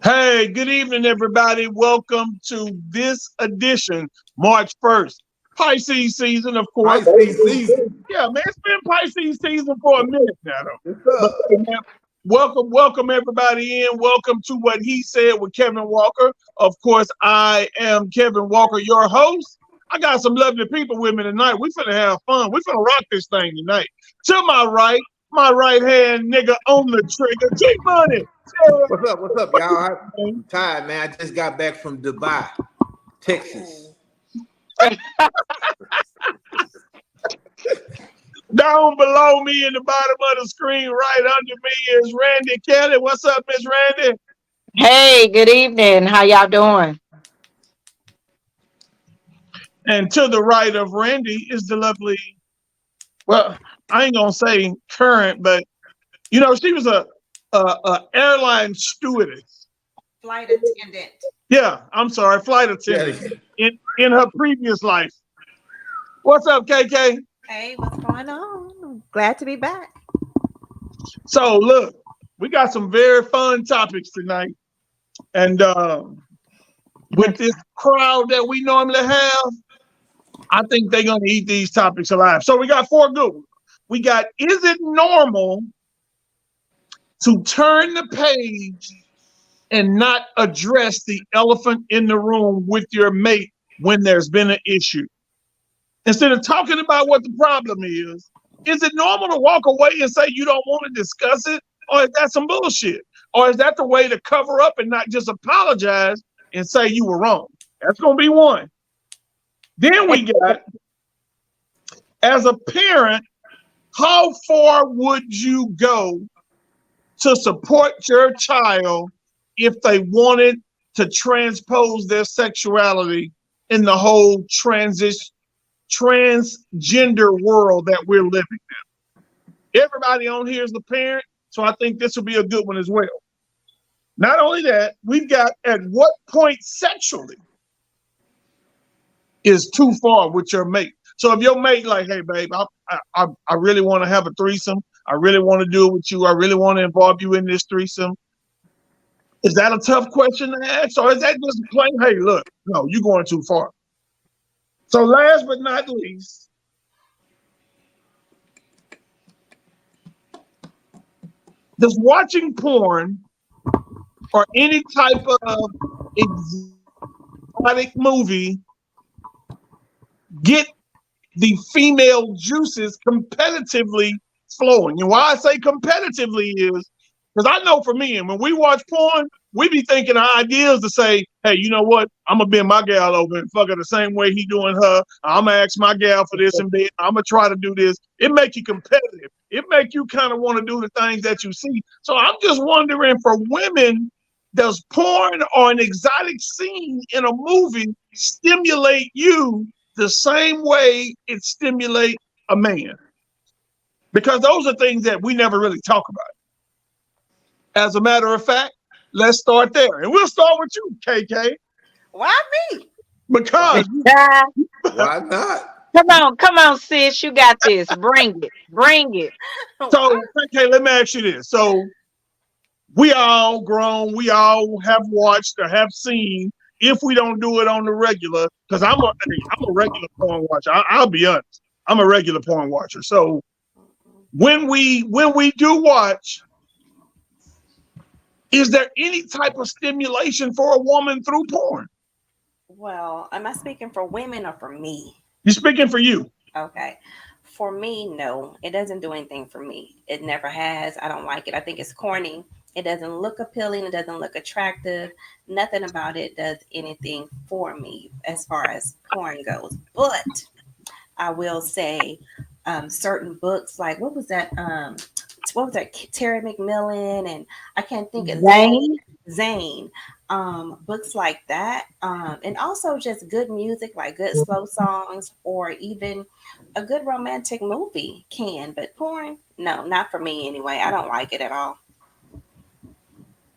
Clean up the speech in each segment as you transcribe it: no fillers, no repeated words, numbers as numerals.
Hey, good evening, everybody. Welcome to this edition, March 1st. Pisces season, of course. Pisces season. Yeah, man, it's been Pisces season for a minute now, though. What's But up? hey, man, welcome everybody in. Welcome to What He Said with Kevin Walker. Of course, I am Kevin Walker, your host. I got some lovely people with me tonight. We finna have fun. We finna rock this thing tonight. To my right hand nigga on the trigger, G Money. What's up, y'all? I'm tired, man. I just got back from Dubai, Texas. Down below me in the bottom of the screen, right under me, is Randy Kelly. What's up, Miss Randy? Hey, good evening. How y'all doing? And to the right of Randy is the lovely, well, I ain't gonna say current, but she was a airline stewardess. Flight attendant. Yeah, I'm sorry, flight attendant in her previous life. What's up, KK? Hey, what's going on? Glad to be back. So look, we got some very fun topics tonight, and with this crowd that we normally have, I think they're gonna eat these topics alive. So we got four good ones. We got, is it normal to turn the page and not address the elephant in the room with your mate when there's been an issue? Instead of talking about what the problem is it normal to walk away and say you don't want to discuss it? Or is that some bullshit? Or is that the way to cover up and not just apologize and say you were wrong? That's going to be one. Then we got, as a parent, how far would you go to support your child if they wanted to transpose their sexuality in the whole transgender world that we're living in? Everybody on here is the parent, so I think this will be a good one as well. Not only that, we've got, at what point sexually is too far with your mate? So if your mate like, hey babe, I really want to have a threesome, I really want to do it with you, I really want to involve you in this threesome, is that a tough question to ask? Or is that just plain, hey, look, no, you're going too far? So last but not least, does watching porn or any type of exotic movie get the female juices competitively flowing? And why I say competitively is because I know for me, and when we watch porn, we be thinking of ideas to say, hey, you know what? I'm going to bend my gal over and fuck her the same way he doing her. I'm going to ask my gal for this and bed. I'm going to try to do this. It make you competitive. It make you kind of want to do the things that you see. So I'm just wondering, for women, does porn or an exotic scene in a movie stimulate you the same way it stimulates a man? Because those are things that we never really talk about. As a matter of fact, let's start there. And we'll start with you, KK. Why me? Because Why not? Come on, sis. You got this. Bring it. so KK, let me ask you this. So we all grown, we all have watched or have seen, if we don't do it on the regular, because I'm a regular porn watcher. I'll be honest. I'm a regular porn watcher. So when we do watch, is there any type of stimulation for a woman through porn? Well, am I speaking for women or for me? You're speaking for you. Okay. For me, no. It doesn't do anything for me. It never has. I don't like it. I think it's corny. It doesn't look appealing. It doesn't look attractive. Nothing about it does anything for me as far as porn goes. But I will say certain books, like what was that? Terry McMillan, and I can't think of Zane. Books like that, and also just good music, like good slow songs, or even a good romantic movie can. But porn, no, not for me anyway. I don't like it at all.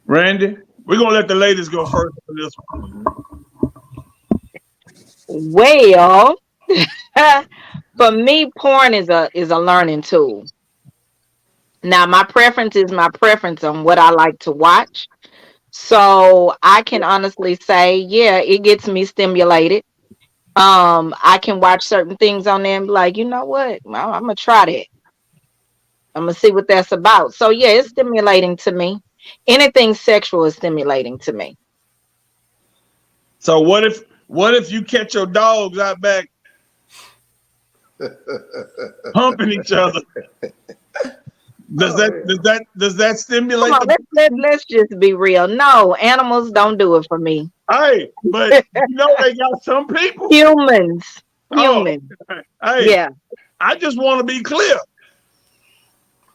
Randy, we're gonna let the ladies go first on this one. Well, for me, porn is a learning tool. Now, my preference is my preference on what I like to watch. So I can honestly say, yeah, it gets me stimulated. I can watch certain things on there and be like, you know what? I'm gonna try that. I'm gonna see what that's about. So yeah, it's stimulating to me. Anything sexual is stimulating to me. So what if you catch your dogs out back humping each other? Oh man. Does that Come stimulate on, the let's just be real. No, animals don't do it for me. hey, but you know they got some people. Humans, Oh, humans. hey, Yeah, I just want to be clear.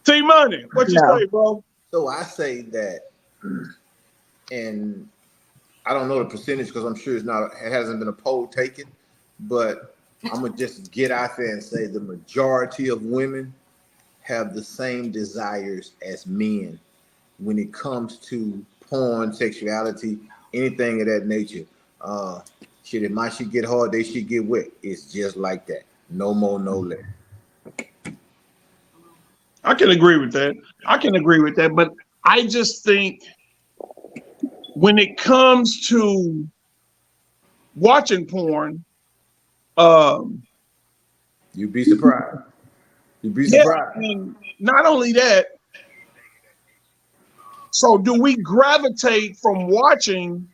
T Money, what you no. say, bro? So I say that, and I don't know the percentage because I'm sure it hasn't been a poll taken, but I'm gonna just get out there and say the majority of women have the same desires as men when it comes to porn, sexuality, anything of that nature. Uh, Shit, if my shit get hard, they should get wet. It's just like that. No more, no less. I can agree with that. I can agree with that, but I just think when it comes to watching porn, um, You'd be surprised. You'd be yeah, surprised. and not only that, so do we gravitate from watching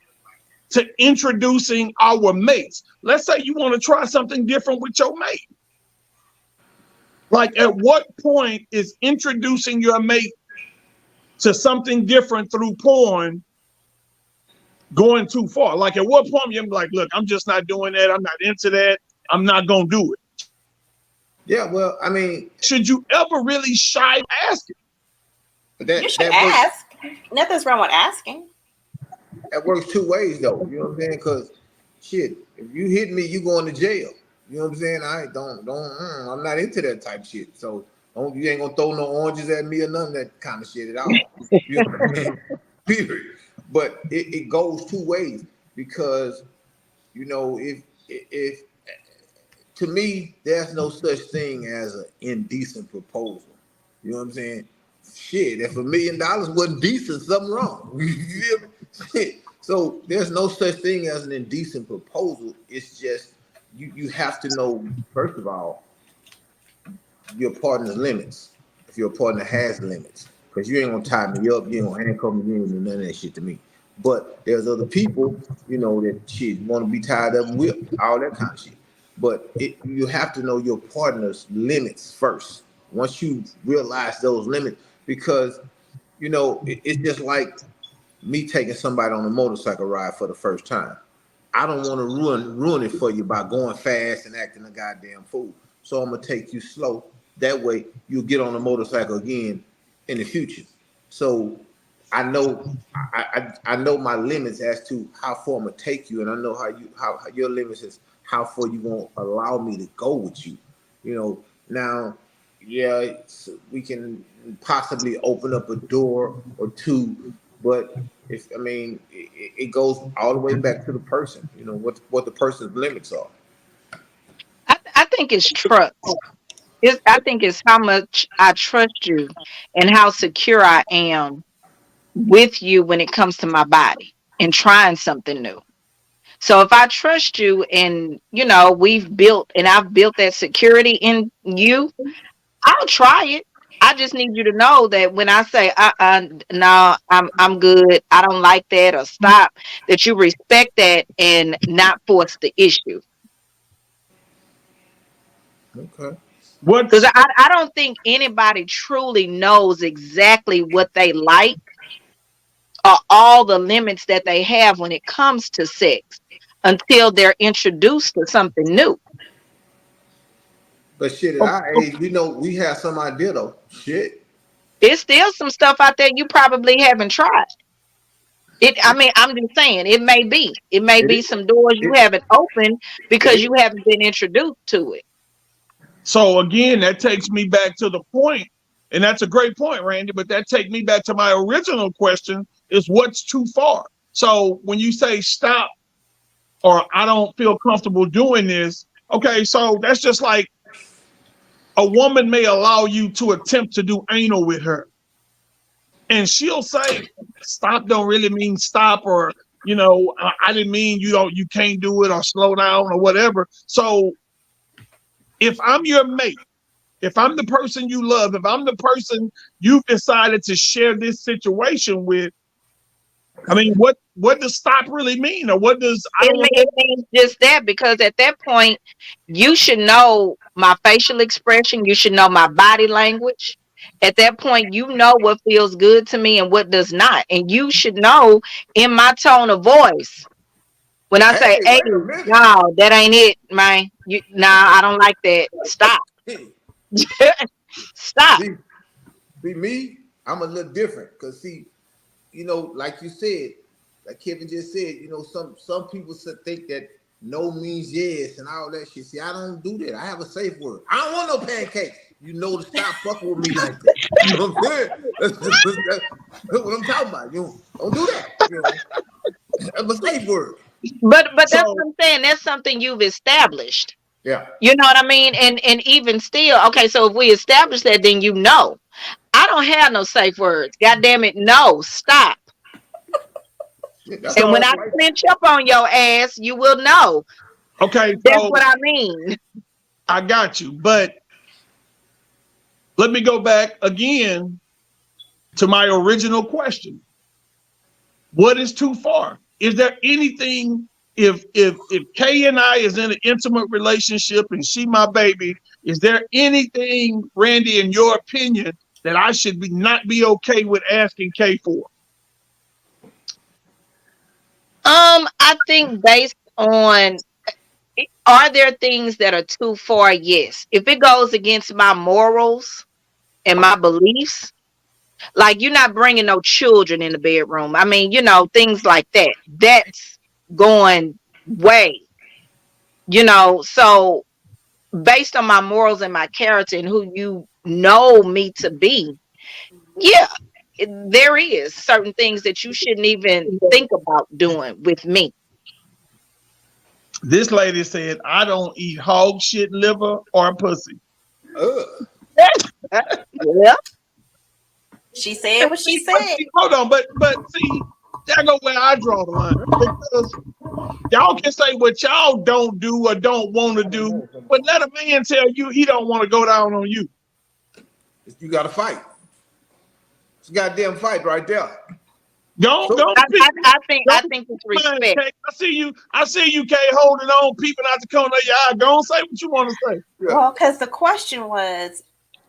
to introducing our mates? Let's say you want to try something different with your mate. Like, at what point is introducing your mate to something different through porn going too far? Like, at what point you're like, look, I'm just not doing that. I'm not into that. I'm not gonna do it. Yeah, well, I mean, Should you ever really shy asking? You that should that works. ask. Nothing's wrong with asking. That works two ways though. You know what I'm saying? Because shit, if you hit me, you going to jail. You know what I'm saying? I don't. I'm not into that type shit. So you ain't gonna throw no oranges at me or none of that kind of shit at all. You know what I mean? Period. But it goes two ways because if to me there's no such thing as an indecent proposal. You know what I'm saying? Shit, if $1 million wasn't decent, something wrong. You feel me? Shit. So there's no such thing as an indecent proposal. It's just you have to know first of all your partner's limits. If your partner has limits, because you ain't gonna tie me up, you ain't gonna handcuff me, you ain't gonna do none of that shit to me. But there's other people, that shit want to be tied up with all that kind of shit. But you have to know your partner's limits first. Once you realize those limits, because it's just like me taking somebody on a motorcycle ride for the first time. I don't want to ruin it for you by going fast and acting a goddamn fool. So I'm gonna take you slow. That way you'll get on a motorcycle again in the future. So I know I know my limits as to how far I'm gonna take you, and I know how your limits is how far you won't allow me to go with you. Now, yeah, we can possibly open up a door or two, but it goes all the way back to the person. What the person's limits are. I think it's trust. I think it's how much I trust you and how secure I am with you when it comes to my body and trying something new. So if I trust you and I've built that security in you, I'll try it. I just need you to know that when I say no, I'm good, I don't like that or stop, that you respect that and not force the issue. Okay. Because What's I don't think anybody truly knows exactly what they like or all the limits that they have when it comes to sex until they're introduced to something new. But shit, at our age, we have some idea though. Shit. There's still some stuff out there you probably haven't tried. I mean, I'm just saying, it may It be is. some doors you It, haven't opened it because is. you haven't been introduced to it. so again, that takes me back to the point, and that's a great point, Randy. But that takes me back to my original question: is what's too far? So when you say stop or I don't feel comfortable doing this, okay, so that's just like a woman may allow you to attempt to do anal with her. And she'll say, stop don't really mean stop, or, you know, I didn't mean you can't do it, or slow down or whatever. So if I'm your mate, if I'm the person you love, if I'm the person you've decided to share this situation with, I mean, what does stop really mean? Or what does, I don't know. It means just that, because at that point, you should know my facial expression. You should know my body language. At that point, you know what feels good to me and what does not. And you should know in my tone of voice when I Hey, say, "Hey, wait a minute. no, that ain't it, man. I don't like that. Stop, stop." See, see me, I'm a little different. Cause see, you know, like you said, like Kevin just said, you know, some people think that no means yes and all that shit. See, I don't do that. I have a safe word. I don't want no pancakes. You know, to stop fucking with me like that. You know what I'm saying? That's what I'm talking about. You don't do that. You know, that's a safe word. But that's So what I'm saying. That's something you've established. Yeah. You know what I mean? And even still, okay, so if we establish that, then you know. I don't have no safe words. God damn it, no, stop. That's And when so I right. clench up on your ass, you will know. okay, That's so what I mean. I got you. But let me go back again to my original question. What is too far? Is there anything, if Kay and I is in an intimate relationship and she my baby, is there anything, Randy, in your opinion, that I should not be okay with asking Kay for? I think based on, are there things that are too far? Yes. If it goes against my morals and my beliefs, like you're not bringing no children in the bedroom. I mean, things like that. That's going way, so based on my morals and my character and who you know me to be, yeah, there is certain things that you shouldn't even think about doing with me. This lady said, I don't eat hog shit, liver, or pussy. Ugh. Yeah. She said what she But said. see, hold on, but see, that go where I draw the line. Because y'all can say what y'all don't do or don't want to do, but let a man tell you he don't want to go down on you. You got to fight. It's a goddamn fight right there. Don't I, speak. I, I think I Don't think it's mind, respect. Kay. I see you, Kay, holding on, peeping out the corner of your eye. Don't say what you want to say. Yeah. Well, because the question was,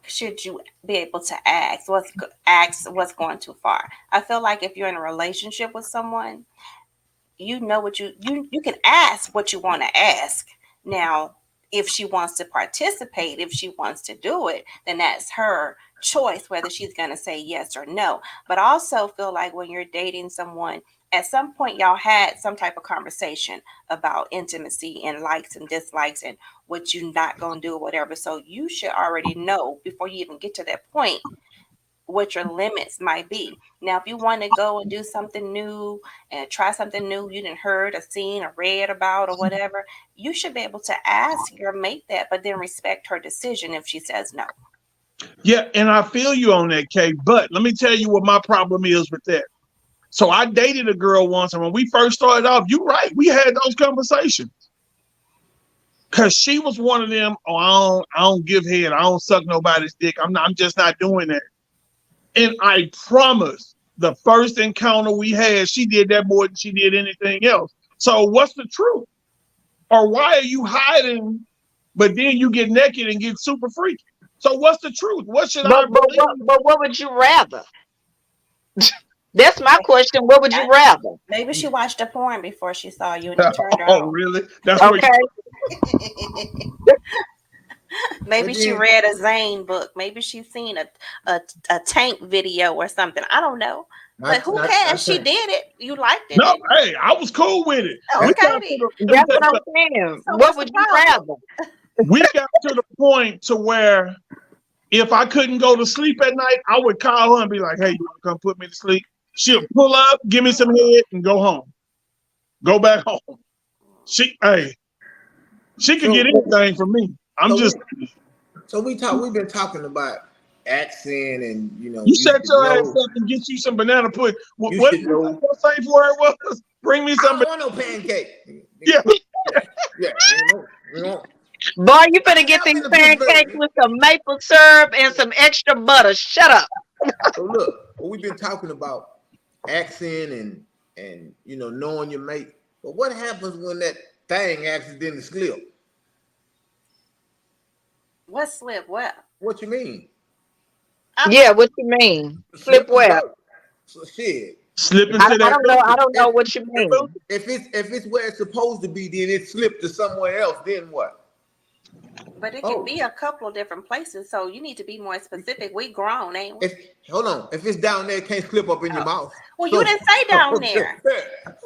should you be able to ask what's going too far? I feel like if you're in a relationship with someone, you know what you can ask what you want to ask. Now, if she wants to participate, if she wants to do it, then that's her choice whether she's going to say yes or no. But I also feel like when you're dating someone, at some point y'all had some type of conversation about intimacy and likes and dislikes and what you're not going to do or whatever. So you should already know before you even get to that point what your limits might be. Now, if you want to go and do something new and try something new you didn't heard or seen or read about or whatever, you should be able to ask your mate that, but then respect her decision if she says no. Yeah, and I feel you on that, Kay. But let me tell you what my problem is with that. So I dated a girl once, and when we first started off, you're right, we had those conversations. Cause she was one of them, I don't give head, I don't suck nobody's dick. I'm just not doing that. And I promise, the first encounter we had, she did that more than she did anything else. So what's the truth? Or why are you hiding, but then you get naked and get super freaky? So what's the truth? What should I But but believe? but what would you rather? That's my question. What would you rather? Maybe she watched a porn before she saw you and it turned her Oh, on. really? That's what Okay. Maybe And she then, read a Zane book. Maybe she's seen a tank video or something. I don't know. But who cares? She did it. You liked it. No, hey, I was cool with it. Oh, We okay. got to the, let me That's tell what you I'm something. saying. So What what's would the you problem? rather? We got to the point to where if I couldn't go to sleep at night, I would call her and be like, hey, you want to come put me to sleep? She'll pull up, give me some head, and go home. Go back home. She could so, get anything from me. I'm so just we, so we've been talking about accent, and You you shut should your ass know. up and get you some banana pudding. What You what, should know. what safe word was? Bring me I some. don't want no pancake. Yeah. Yeah, yeah. Boy, you better get Never these been to pancakes Pittsburgh. with some maple syrup and some extra butter. Shut up. So look, what we've been talking about accent and knowing your mate. But what happens when that thing accidentally slip? What slip? What? What you mean? I'm Yeah, what you mean? Flip Slip and where? dirt. So shit. Slip If into I that don't know. I cookie. don't know if what you if mean. if it's where it's supposed to be, then it slipped to somewhere else. Then what? But it can Oh, be a couple of different places, so you need to be more specific. We grown, ain't we? if hold on, if it's down there, it can't slip up in your Oh. mouth. Well, you So didn't say down I'm just there.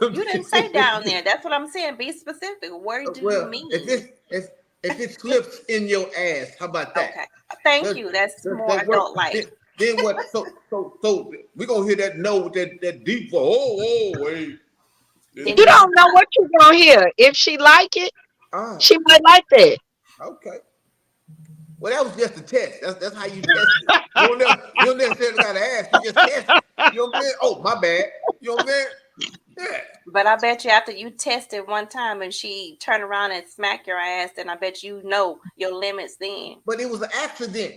You didn't say down saying. there. That's what I'm saying. Be specific. Where do you Well, mean? if it slips in your ass, how about that? Okay. Thank That you. That's more that work. adult like. Then what? So we gonna hear that note with that deep. Wait. Then You you don't know what you gonna hear. If she like it, Ah, she might like that. okay. Well, that was just a test. That's how you test it. You don't necessarily gotta ask. You just test it. You know what I'm saying? Oh, my bad. You know what I'm saying? Yeah. but I bet you after you test it one time and she turn around and smack your ass, then I bet you know your limits then. But it was an accident.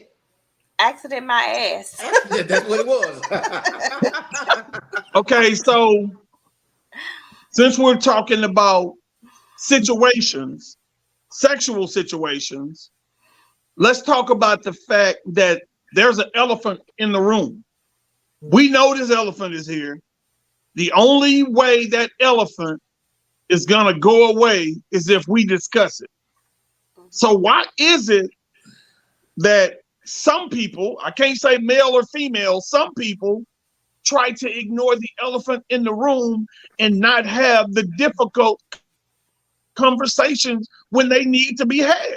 Accident my ass. Accident. That's what it was. Okay, so since we're talking about situations, sexual situations, let's talk about the fact that there's an elephant in the room. We know this elephant is here. The only way that elephant is going to go away is if we discuss it. So, why is it that some people, I can't say male or female, some people try to ignore the elephant in the room and not have the difficult conversations when they need to be had?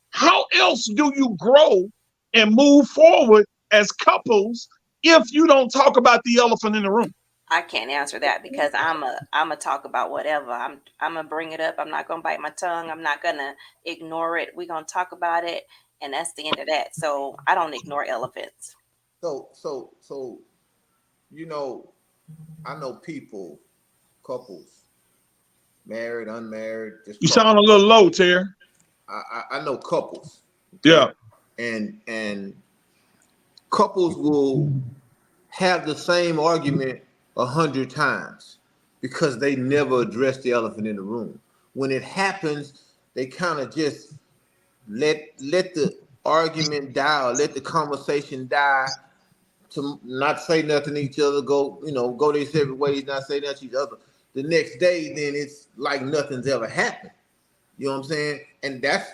How else do you grow and move forward as couples if you don't talk about the elephant in the room? I can't answer that because I'm a talk about whatever. I'm gonna bring it up. I'm not gonna bite my tongue. I'm not gonna ignore it. We're gonna talk about it, and that's the end of that. So I don't ignore elephants. So you know, I know people, couples, married, unmarried, just You sound a couples. little low, Terry. I know couples, okay, Yeah. and couples will have the same argument 100 times because they never address the elephant in the room. When it happens, they kind of just let the argument die or let the conversation die to not say nothing to each other, go their separate ways, not say nothing to each other. The next day, then it's like nothing's ever happened. You know what I'm saying? And that's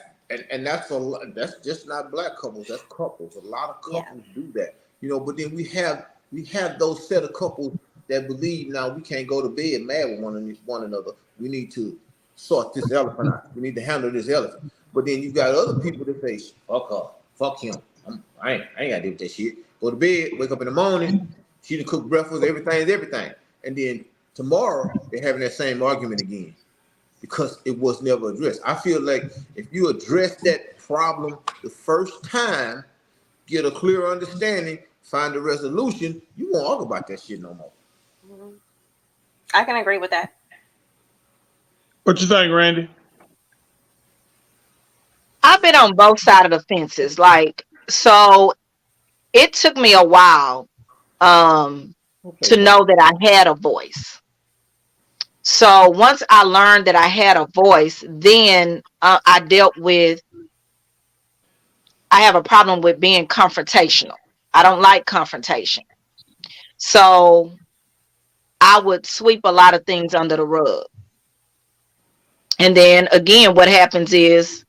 just not black couples. That's couples. A lot of Yeah. couples do that. But then we have those set of couples that believe now we can't go to bed mad with one another. We need to sort this elephant out. We need to handle this elephant. But then you got other people that say, fuck her, fuck him. I ain't gotta deal with that shit. Go to bed, wake up in the morning, she done cook breakfast, everything's everything. And then tomorrow they're having that same argument again because it was never addressed. I feel like if you address that problem the first time, get a clear understanding, find a resolution, you won't argue about that shit no more. Mhm. I can agree with that. What you think, Randy? I've been on both sides of the fences. Like, so it took me a while um Okay, to bro. know that I had a voice. So once I learned that I had a voice, then I have a problem with being confrontational. I don't like confrontation. So I would sweep a lot of things under the rug. And then again, what happens is,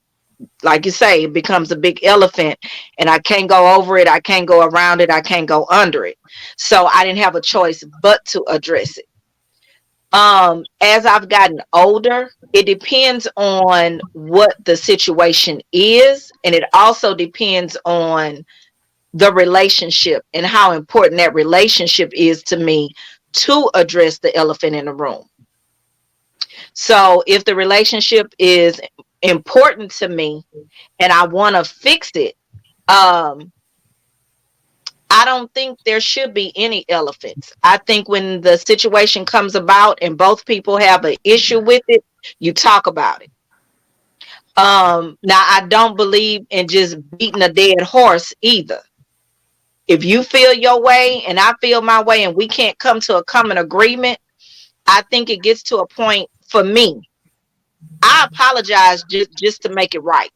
like you say, it becomes a big elephant and I can't go over it. I can't go around it. I can't go under it. So I didn't have a choice but to address it. As I've gotten older, it depends on what the situation is, and it also depends on the relationship and how important that relationship is to me to address the elephant in the room. So if the relationship is important to me and I want to fix it, um I don't think there should be any elephants. I think when the situation comes about and both people have an issue with it, you talk about it. Now I don't believe in just beating a dead horse either. If you feel your way and I feel my way and we can't come to a common agreement, I think it gets to a point for me. I apologize just to make it right.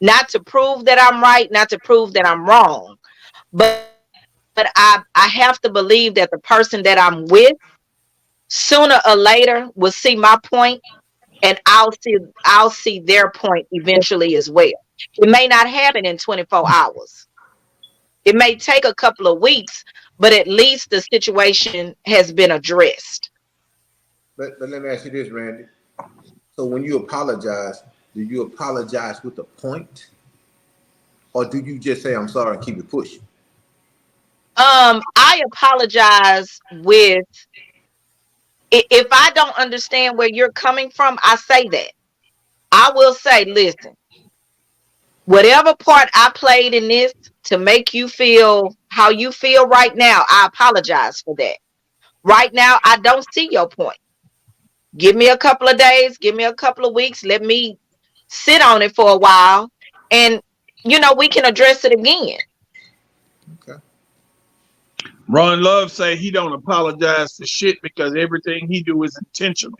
Not to prove that I'm right, not to prove that I'm wrong, but I have to believe that the person that I'm with sooner or later will see my point and I'll see their point eventually as well. It may not happen in 24 hours. It may take a couple of weeks, but at least the situation has been addressed. But let me ask you this, Randy. So when you apologize, do you apologize with a point, or do you just say I'm sorry and keep it pushing? I apologize with if I don't understand where you're coming from, I say that. I will say, listen, whatever part I played in this to make you feel how you feel right now, I apologize for that. Right now, I don't see your point. Give me a couple of days, give me a couple of weeks, let me sit on it for a while, and we can address it again. Okay. Ron Love say he don't apologize for shit because everything he do is intentional.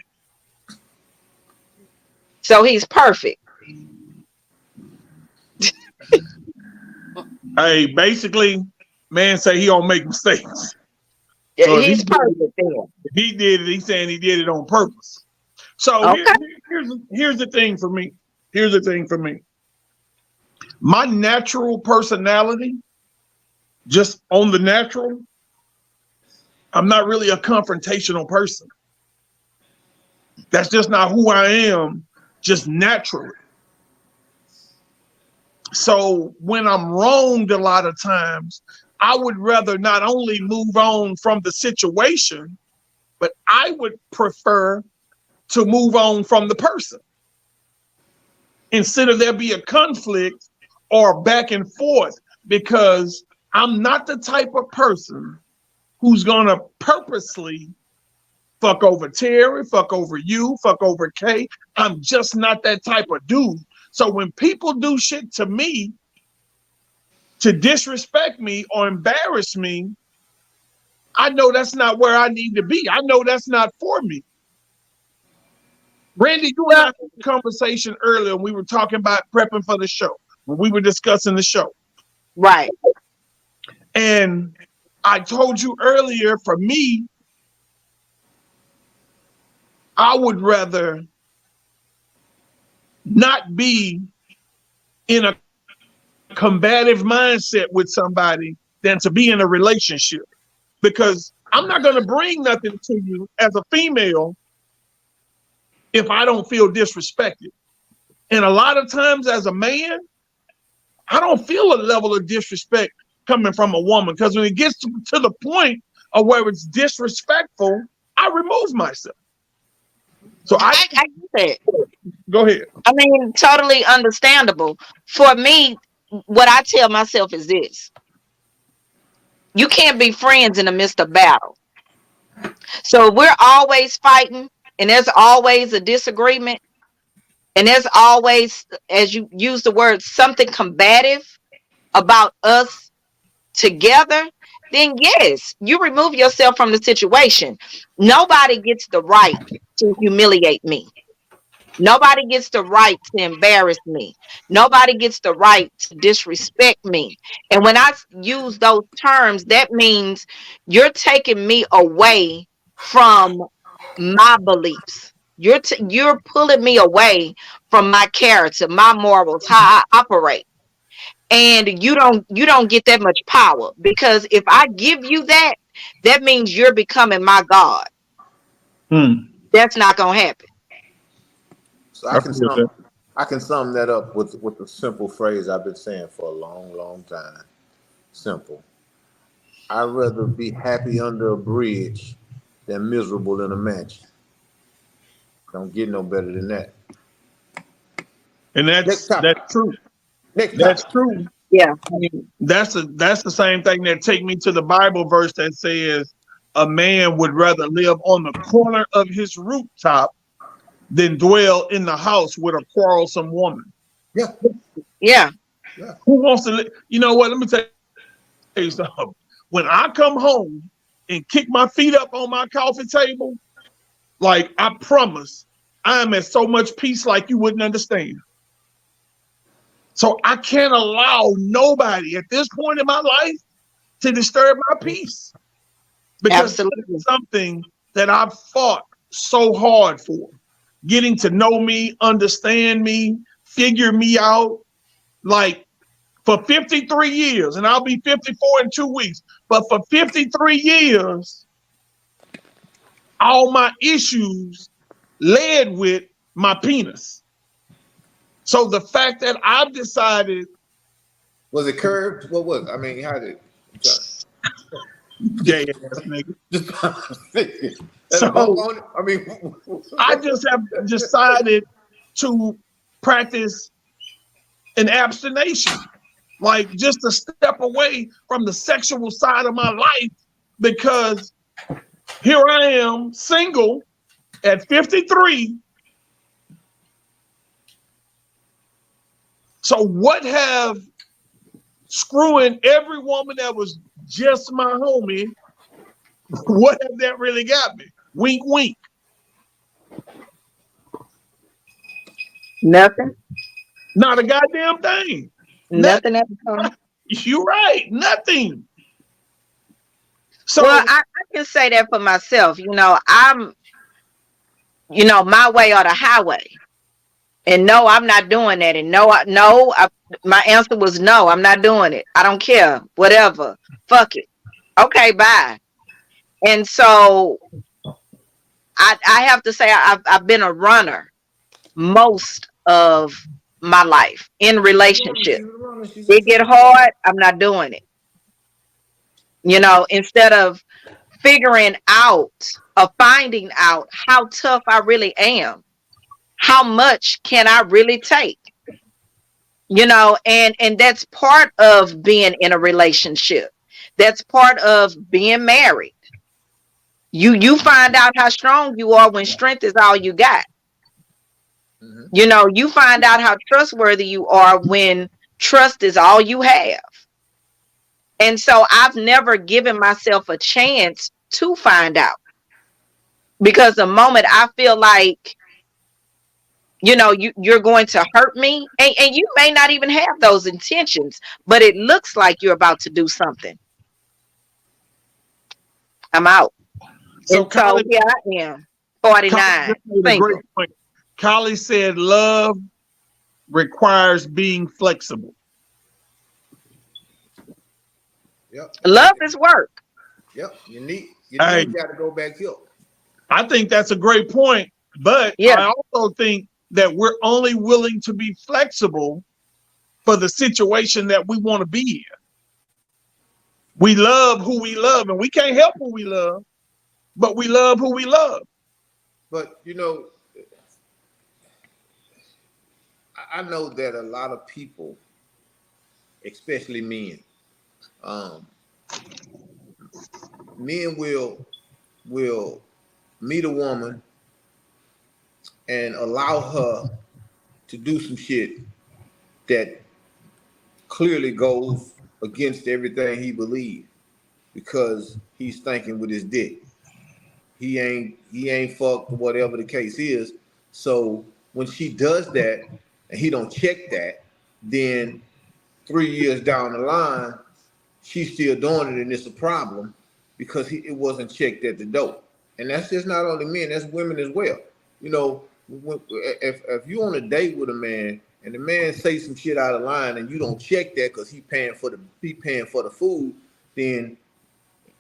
So he's perfect. Hey, basically, man say he don't make mistakes. Yeah, So he's perfect then. if he did it, he's saying he did it on purpose. So Okay. here's the thing for me. Here's the thing for me. My natural personality, just on the natural, I'm not really a confrontational person. That's just not who I am, just naturally. So when I'm wronged a lot of times, I would rather not only move on from the situation, but I would prefer to move on from the person instead of there be a conflict or back and forth, because I'm not the type of person who's gonna purposely fuck over Terry, fuck over you, fuck over Kay. I'm just not that type of dude. So when people do shit to me to disrespect me or embarrass me, I know that's not where I need to be. I know that's not for me. Randy, you and I had a conversation earlier. We were talking about prepping for the show when we were discussing the show. Right. And I told you earlier, for me, I would rather not be in a combative mindset with somebody than to be in a relationship, because I'm not going to bring nothing to you as a female if I don't feel disrespected. And a lot of times as a man, I don't feel a level of disrespect coming from a woman, because when it gets to the point of where it's disrespectful, I remove myself. So I get that. go ahead. I mean, totally understandable. For me, what I tell myself is this: you can't be friends in the midst of battle. So we're always fighting, and there's always a disagreement, and there's always, as you use the word, something combative about us together. Then yes, you remove yourself from the situation. Nobody gets the right to humiliate me. Nobody gets the right to embarrass me. Nobody gets the right to disrespect me. And when I use those terms, that means you're taking me away from my beliefs. You're pulling me away from my character, my morals, how I operate. And you don't get that much power, because if I give you that, that means you're becoming my God. That's not gonna happen. So I feel that. I can sum that up with a simple phrase I've been saying for a long, long time. Simple. I'd rather be happy under a bridge than miserable in a mansion. Don't get no better than that. And Next that's topic. true. Next That's topic. true. Yeah. That's the same thing that take me to the Bible verse that says a man would rather live on the corner of his rooftop than dwell in the house with a quarrelsome woman. Yeah, Yeah. yeah. Who wants to live? You know what? Let me tell you something. When I come home and kick my feet up on my coffee table, like I promise, I am at so much peace like you wouldn't understand. So I can't allow nobody at this point in my life to disturb my peace because Absolutely. it's something that I've fought so hard for. Getting to know me, understand me, figure me out. Like for 53 years, and I'll be 54 in 2 weeks, but for 53 years, all my issues led with my penis. So the fact that I've decided, Was it curved? What was it? I mean, how did gay ass nigga. just and a bump So on it? I mean, I just have decided to practice an abstination, like just to step away from the sexual side of my life because here I am single at 53. So what have screwing every woman that was just my homie, what have that really got me? Wink, wink. Nothing. Not a goddamn thing. Nothing. Nothing at all. You're right. Nothing. Well, So I can say that for myself. I'm, my way or the highway. And no, I'm not doing that. And my answer was no, I'm not doing it. I don't care. Whatever. Fuck it. Okay, bye. And so I have to say I've been a runner most of my life in relationship. It get hard, I'm not doing it. Instead of figuring out or finding out how tough I really am, how much can I really take? And that's part of being in a relationship. That's part of being married. You find out how strong you are when strength is all you got. Mhm. You find out how trustworthy you are when trust is all you have. And so I've never given myself a chance to find out because the moment I feel like, you're going to hurt me and you may not even have those intentions, but it looks like you're about to do something, I'm out. so And so Kylie, here I am, Kylie 49, just made a great single. point. Kylie said love requires being flexible. Yep. Love is work. Yep. Your Hey, knee got to go back here. I think that's a great point, but Yeah. I also think that we're only willing to be flexible for the situation that we want to be in. We love who we love, and we can't help who we love, but we love who we love. But I know that a lot of people, especially men, um, men will meet a woman and allow her to do some shit that clearly goes against everything he believes because he's thinking with his dick. He ain't fucked whatever the case is. So when she does that and he don't check that, then 3 years down the line, she's still doing it and it's a problem because it wasn't checked at the door. And that's just not only men, that's women as well. You know, if you're on a date with a man and the man say some shit out of line and you don't check that because he paying for the food, then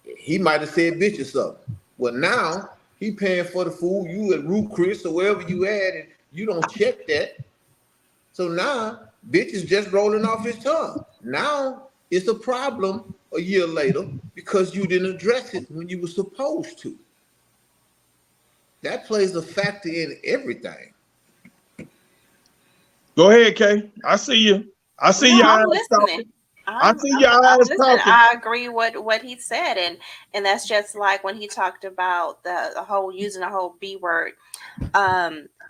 he might have said bitch or something. Well, now he paying for the food. You at Root Chris or wherever you at, and you don't check that. So now bitch is just rolling off his tongue. Now it's a problem a year later because you didn't address it when you were supposed to. That plays a factor in everything. Go ahead, Kay. I see you. I see No, your I'm eyes listening. talking. I see your eyes Listen, talking. I agree with what he said, and that's just like when he talked about the whole using the whole B word.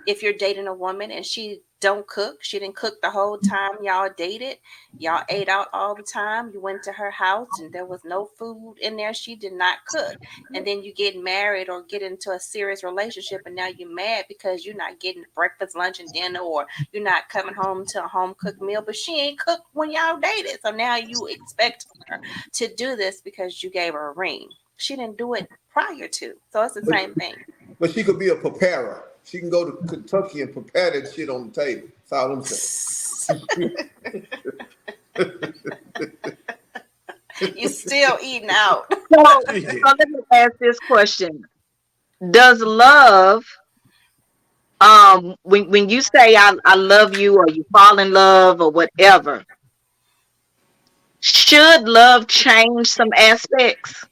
If you're dating a woman and she don't cook, she didn't cook the whole time y'all dated, y'all ate out all the time, you went to her house and there was no food in there, she did not cook. And then you get married or get into a serious relationship and now you're mad because you're not getting breakfast, lunch, and dinner, or you're not coming home to a home cooked meal, but she ain't cooked when y'all dated. So now you expect her to do this because you gave her a ring. She didn't do it prior to. So it's the But same thing. but she could be a preparer. She can go to Kentucky and prepare that shit on the table. That's all I'm saying. You still eating out. So let me ask this question. Does love, when you say I love you or you fall in love or whatever, should love change some aspects?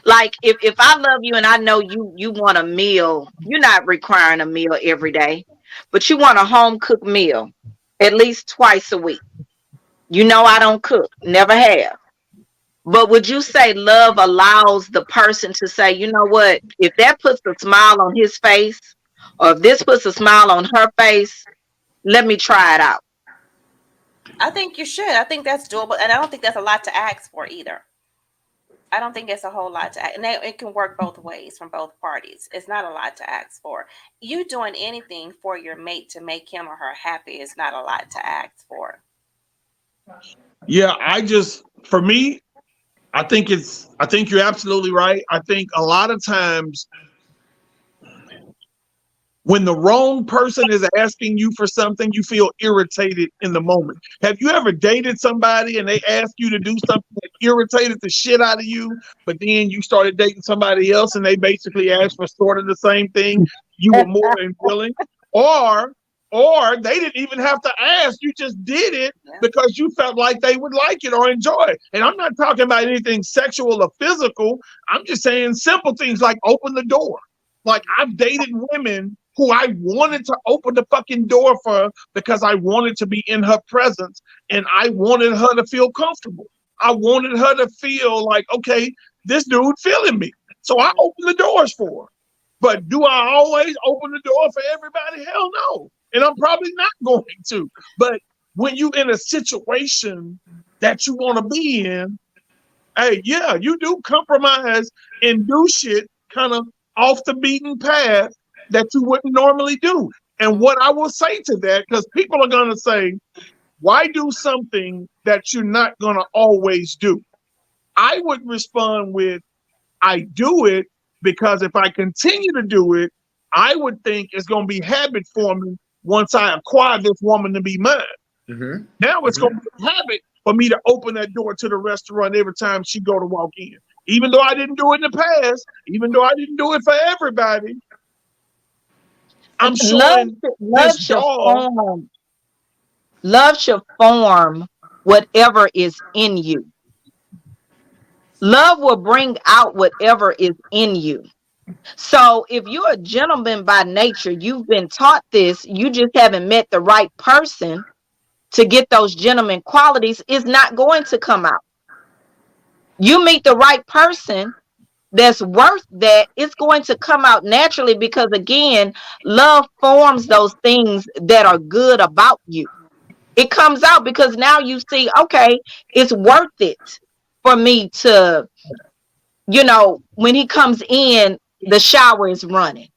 Like if I love you and I know you want a meal, you're not requiring a meal every day, but you want a home cooked meal at least twice a week. You know I don't cook, never have. But would you say love allows the person to say, you know what, if that puts a smile on his face, or if this puts a smile on her face, let me try it out? I think you should. I think that's doable, and I don't think that's a lot to ask for either. I don't think it's a whole lot to ask, and it can work both ways from both parties. It's not a lot to ask for. You doing anything for your mate to make him or her happy is not a lot to ask for. Yeah, for me, I think you're absolutely right. I think a lot of times when the wrong person is asking you for something, you feel irritated in the moment. Have you ever dated somebody and they asked you to do something that irritated the shit out of you, but then you started dating somebody else and they basically asked for sort of the same thing? You were more than willing, or they didn't even have to ask. You just did it Yeah. because you felt like they would like it or enjoy it. And I'm not talking about anything sexual or physical. I'm just saying simple things like open the door. Like I've dated women who I wanted to open the fucking door for because I wanted to be in her presence and I wanted her to feel comfortable. I wanted her to feel like, okay, this dude feeling me. So I opened the doors for her. But do I always open the door for everybody? Hell no. And I'm probably not going to. But when you in a situation that you want to be in, hey, yeah, you do compromise and do shit kind of off the beaten path that you wouldn't normally do. And what I will say to that, because people are going to say, why do something that you're not going to always do? I would respond with, I do it because if I continue to do it, I would think it's going to be habit forming once I acquire this woman to be mine. Mm-hmm. Now it's going to be a habit for me to open that door to the restaurant every time she go to walk in. Even though I didn't do it in the past, even though I didn't do it for everybody, I'm Love, showing love this should dog. form. Love should form whatever is in you. Love will bring out whatever is in you. So if you're a gentleman by nature, you've been taught this, you just haven't met the right person to get those gentleman qualities, is not going to come out. You meet the right person that's worth that, it's going to come out naturally because again, love forms those things that are good about you. It comes out because now you see, okay, it's worth it for me to, when he comes in, the shower is running.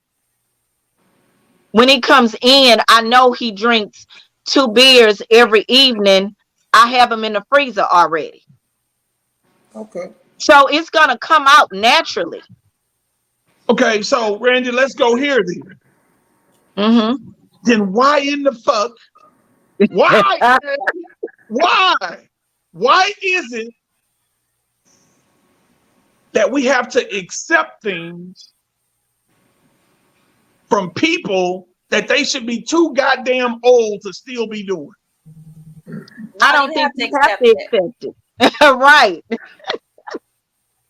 When he comes in, I know he drinks 2 beers every evening. I have him in the freezer already. Okay. So it's going to come out naturally. Okay, so Randy, let's go here then. Mm-hmm. Then why in the fuck? Why? Why? Why is it that we have to accept things from people that they should be too goddamn old to still be doing? I No, don't you think have to you have accept to it. accept it. Right.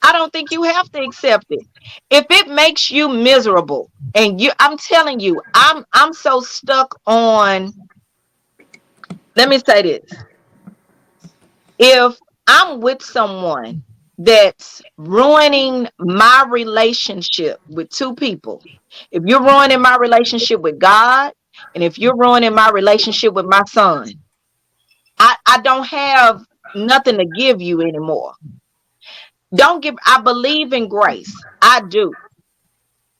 I don't think you have to accept it. If it makes you miserable, and I'm telling you, I'm so stuck on, let me say this. If I'm with someone that's ruining my relationship with two people, if you're ruining my relationship with God, and if you're ruining my relationship with my son, I don't have nothing to give you anymore. Don't give, I believe in grace. I do.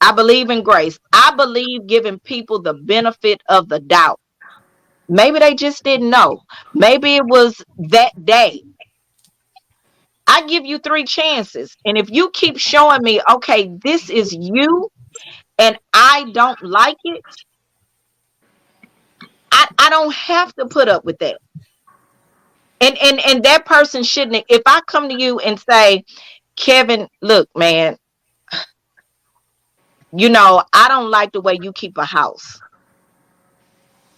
I believe in grace. I believe giving people the benefit of the doubt. Maybe they just didn't know. Maybe it was that day. I give you three chances. And if you keep showing me, okay, this is you and I don't like it, I don't have to put up with that. And that person shouldn't, if I come to you and say, Kevin, look, man, I don't like the way you keep a house.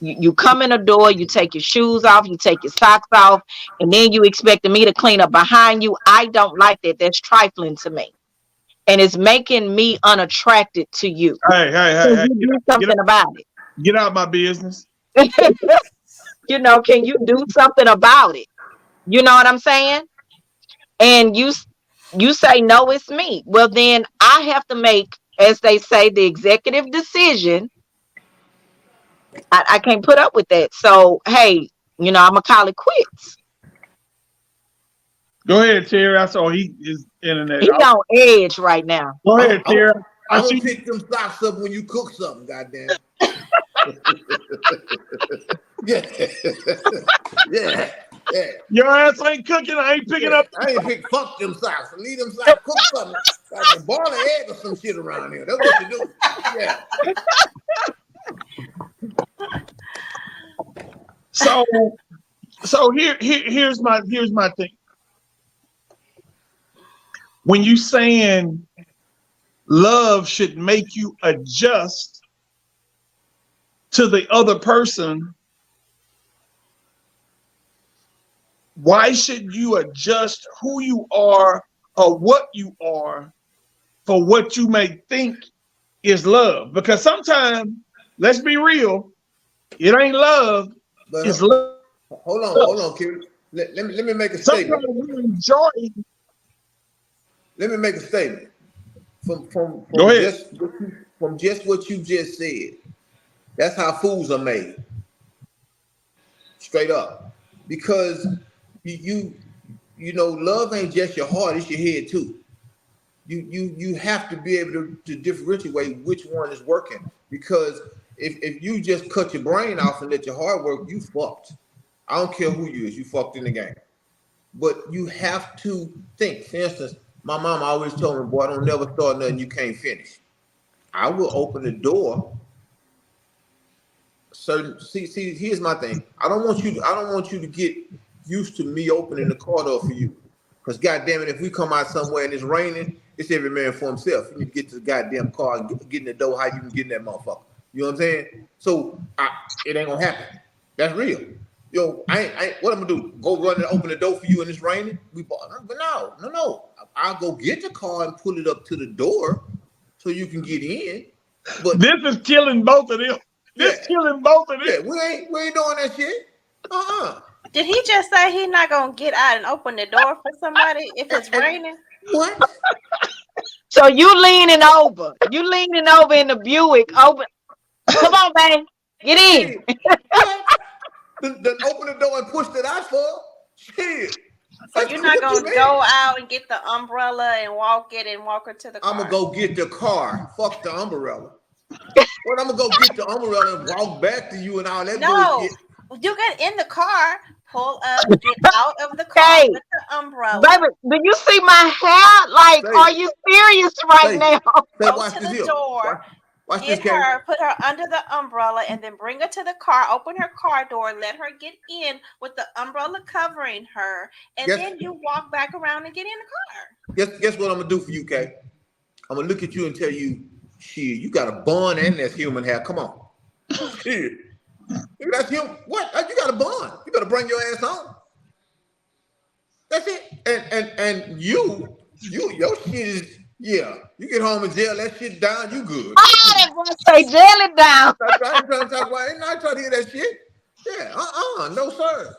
You come in the door, you take your shoes off, you take your socks off, and then you expecting me to clean up behind you. I don't like that. That's trifling to me. And it's making me unattracted to you. Hey, hey, Can hey, hey, you do something about get out my business. it? Can you do something about it? You know what I'm saying? And you say, no, it's me. Well, then I have to make, as they say, the executive decision. I can't put up with that. So, hey, I'm going to call it quits. Go ahead, Terry. I saw he is internet. He on edge right now. Go ahead, Terry. I I'm see. gonna pick them socks up when you cook something, goddamn. Yeah. Yeah. Yeah. Your ass ain't cooking. I ain't picking up. I ain't pick fuck them socks. Leave them socks, cook something. Like a ball of egg or some shit around here. That's what you do. Yeah. So here's my thing. When you saying love should make you adjust to the other person, why should you adjust who you are or what you are for what you may think is love? Because sometimes, let's be real, it ain't love, But it's love. hold on, Kerry. Let me make a statement. Sometimes we enjoy. Let me make a statement. From Go ahead. just what you just said. That's how fools are made. Straight up. Because love ain't just your heart, it's your head too. You have to be able to differentiate which one is working. Because if you just cut your brain off and let your heart work, you fucked. I don't care who you is, you fucked in the game. But you have to think. For instance, my mom always told me, boy, don't never start nothing you can't finish. I will open the door. See, here's my thing. I don't want you to get used to me opening the car door for you. Because goddamn it, if we come out somewhere and it's raining, it's every man for himself. You need to get to the goddamn car and get in the door how you can get in that motherfucker. You know what I'm saying? So it ain't gonna happen. That's real. I what I'm gonna do? Go run and open the door for you and it's raining? But no. I'll go get the car and pull it up to the door so you can get in. But this is killing both of them. Killing both of them. Yeah, we ain't doing that shit. Did he just say he's not gonna get out and open the door for somebody if it's raining? What? So you leaning over in the Buick. Open. Come on, man. Get in. Then open the door and push that out for shit. So you're not gonna go out and get the umbrella and walk her to the car. I'm gonna go get the car. Fuck the umbrella. What, I'm gonna go get the umbrella and walk back to you and all that bullshit. You get in the car, pull up, get out of the car with the umbrella. Baby, do you see my hair? Like, are you serious right now? Go to the door. Get her, put her under the umbrella, and then bring her to the car. Open her car door, let her get in with the umbrella covering her, and then you walk back around and get in the car. Guess what I'm gonna do for you, Kay? I'm gonna look at you and tell you, shit, you got a bun and that's human hair. Come on, shit, that's human. What? You got a bun? You better bring your ass home. That's it. And your shit is. Yeah, you get home and jail that shit down, you good. Oh, that boy say jail it down. I ain't trying to talk about it. I'm not trying to hear that shit. Yeah, no, sir.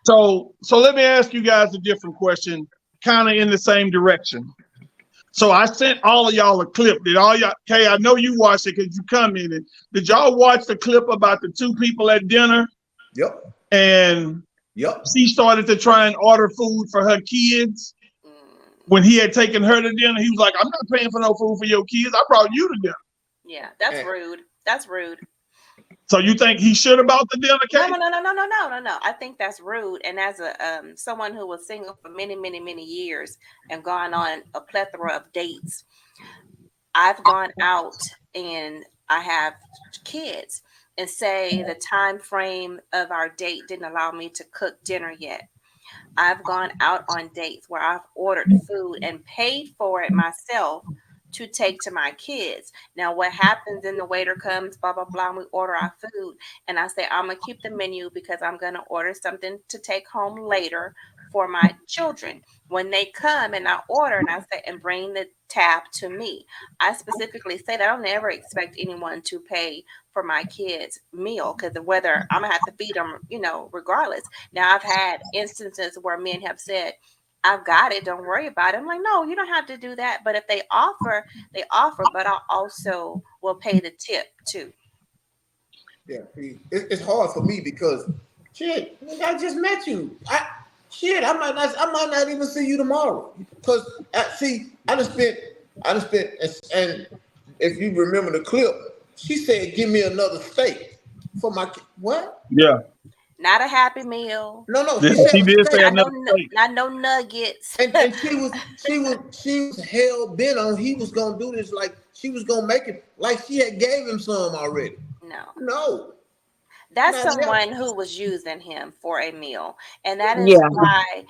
So let me ask you guys a different question, kind of in the same direction. So I sent all of y'all a clip. Did all y'all? Okay, I know you watched it because you commented. Did y'all watch the clip about the two people at dinner? Yep. And Yep. she started to try and order food for her kids. When he had taken her to dinner, he was like, "I'm not paying for no food for your kids. I brought you to dinner." Yeah, that's rude. That's rude. So you think he should have bought the dinner, Kate? No. I think that's rude. And as a someone who was single for many years and gone on a plethora of dates, I've gone out and I have kids, and say the time frame of our date didn't allow me to cook dinner yet. I've gone out on dates where I've ordered food and paid for it myself to take to my kids. Now, what happens, then the waiter comes, blah, blah, blah, and we order our food. And I say, I'm going to keep the menu because I'm going to order something to take home later for my children. When they come and I order and I say, and bring the tab to me, I specifically say that I don't ever expect anyone to pay for my kids' meal, because whether I'm gonna have to feed them, regardless. Now, I've had instances where men have said, I've got it, don't worry about it. I'm like, no, you don't have to do that. But if they offer, they offer, but I also will pay the tip too. Yeah, see, it's hard for me because shit, nigga, I just met you. I might not even see you tomorrow. Because I just spent, and if you remember the clip, she said, "Give me another steak for my what?" Yeah. Not a Happy Meal. No, Yeah, she said she did say Not no, another steak. not no nuggets. and she was hell bent on he was gonna do this, like she was gonna make it like she had gave him some already. No. No, That's not never. someone who was using him for a meal. And that is Yeah. why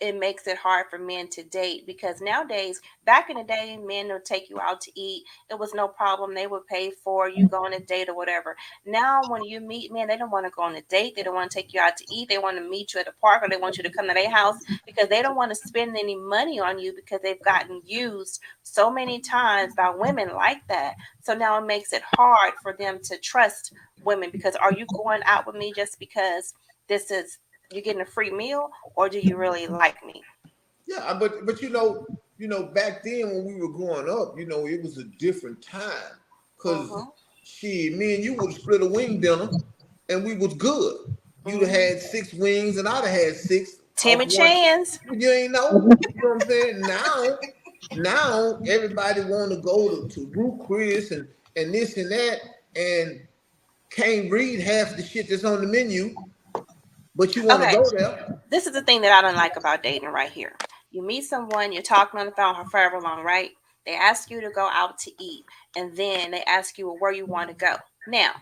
it makes it hard for men to date, because nowadays, back in the day, men would take you out to eat. It was no problem. They would pay for you go on a date or whatever. Now, when you meet men, they don't want to go on a date. They don't want to take you out to eat. They want to meet you at the park, or they want you to come to their house because they don't want to spend any money on you because they've gotten used so many times by women like that. So now it makes it hard for them to trust women, because are you going out with me just because this is you're getting a free meal, or do you really like me? Yeah, but back then when we were growing up, it was a different time. Cause Mm-hmm. me and you would have split a wing dinner, and we was good. You'd have Mm-hmm. had 6 wings, and I'd have had 6 off Timmy one. Chance. You ain't know. You know what I'm saying? Now everybody want to go to Ruth Chris and this and that, and can't read half the shit that's on the menu, but you want to Okay, go there. this is the thing that I don't like about dating right here. You meet someone, you're talking on the phone for forever long, right? They ask you to go out to eat, and then they ask you where you want to go. Now,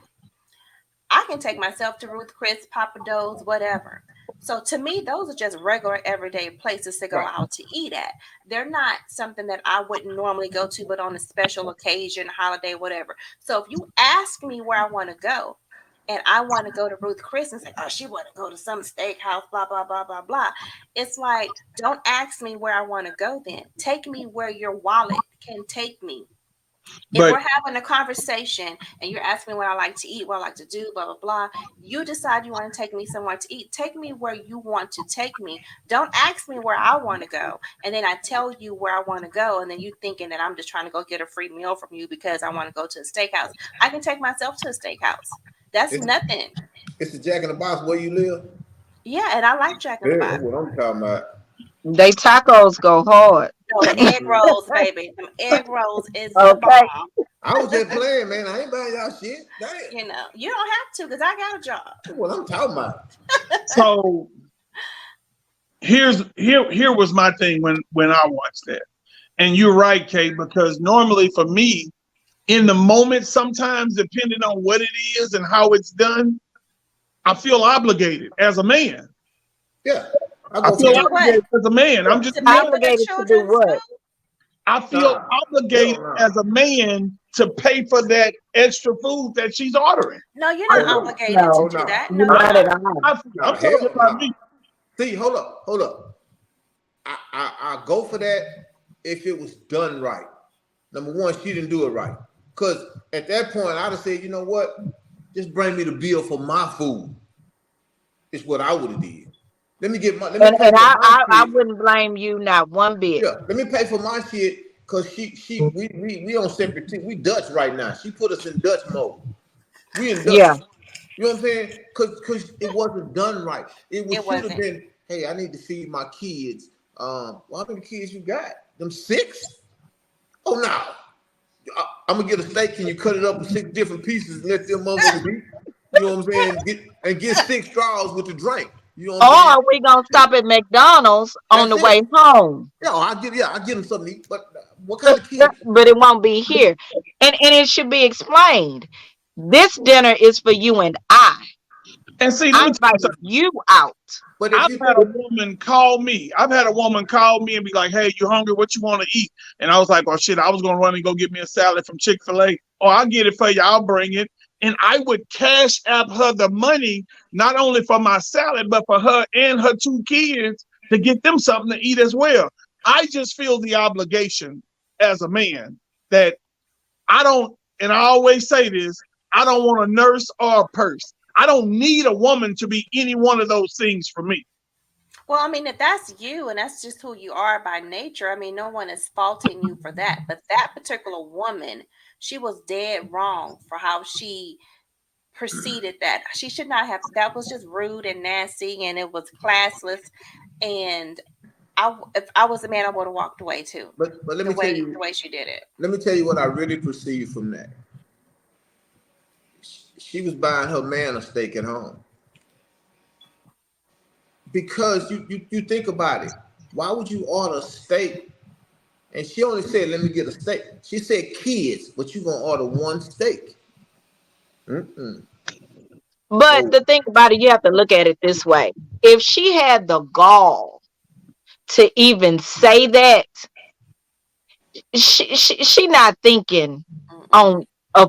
I can take myself to Ruth Chris, Papa Do's, whatever. So to me, those are just regular everyday places to go Right. out to eat at. They're not something that I wouldn't normally go to, but on a special occasion, holiday, whatever. So if you ask me where I want to go, and I want to go to Ruth Chris and say, oh, she want to go to some steakhouse, blah, blah, blah, blah, blah. It's like, don't ask me where I want to go then. Take me where your wallet can take me. If But we're having a conversation and you're asking me what I like to eat, what I like to do, blah, blah, blah, you decide you want to take me somewhere to eat. Take me where you want to take me. Don't ask me where I want to go. And then I tell you where I want to go. And then you thinking that I'm just trying to go get a free meal from you because I want to go to a steakhouse. I can take myself to a steakhouse. That's It's nothing. it's the Jack in the Box where you live. Yeah, and I like Jack in the Yeah, that's Box. what I'm talking about. They tacos go hard. No, them egg rolls, baby. Them egg rolls is the Okay. bomb. I was just playing, man. I ain't buying y'all shit. Damn. You don't have to, because I got a job. That's what I'm talking about. so here was my thing when I watched that. And you're right, Kate, because normally for me, in the moment, sometimes depending on what it is and how it's done, I feel obligated as a man. Yeah, I I go feel for Do that. what? obligated as a man. I'm just To being pay for the Obligated to do children's what? food? I feel Nah, obligated hell nah. as a man to pay for that extra food that she's ordering. No, you're Oh not no. obligated to Oh No, do no. that. You No, know, you're not at not. all. I'm Nah, talking hell about no. me. See, hold up. I go for that if it was done right. Number one, she didn't do it right. Cause at that point I'd have said, you know what? Just bring me the bill for my food. Is what I would have did. Let me get my. Let me And pay for my I shit. wouldn't blame you not one bit. Yeah, let me pay for my shit because we on separate team. We Dutch right now. She put us in Dutch mode. We in Dutch. Yeah. You know what I'm saying? Cause it wasn't done right. It Should have wasn't. been. Hey, I need to feed my kids. Well, how many kids you got? Them 6? Oh no. I'm gonna get a steak. Can you cut it up in 6 different pieces and let them motherfuckers eat? You know what I'm saying? Get 6 straws with the drink. You know what I'm saying? Or we gonna stop at McDonald's on That's the it. way home. I get them something to eat. But what kind of kid? But it won't be here. And it should be explained. This dinner is for you and I. And see, let I me tell you invited something. you out. But if I've you had think, a woman call me. I've had a woman call me and be like, "Hey, you hungry? What you want to eat?" And I was like, "Oh shit, I was gonna run and go get me a salad from Chick-fil-A. Oh, I'll get it for you. I'll bring it." And I would cash app her the money, not only for my salad, but for her and her 2 kids to get them something to eat as well. I just feel the obligation as a man that I don't, and I always say this, I don't want a nurse or a purse. I don't need a woman to be any one of those things for me. Well, I mean, if that's you and that's just who you are by nature, I mean, no one is faulting you for that. But that particular woman, she was dead wrong for how she proceeded that. She should not have. That was just rude and nasty, and it was classless. And if I was a man, I would have walked away too. but The way she did it. let me tell you what I really perceived from that. She was buying her man a steak at home because you think about it. Why would you order steak? And she only said, "Let me get a steak." She said, "Kids," but you gonna order one steak. Mm-mm. But So, the thing about it, you have to look at it this way. If she had the gall to even say that, she not thinking Mm-mm. on a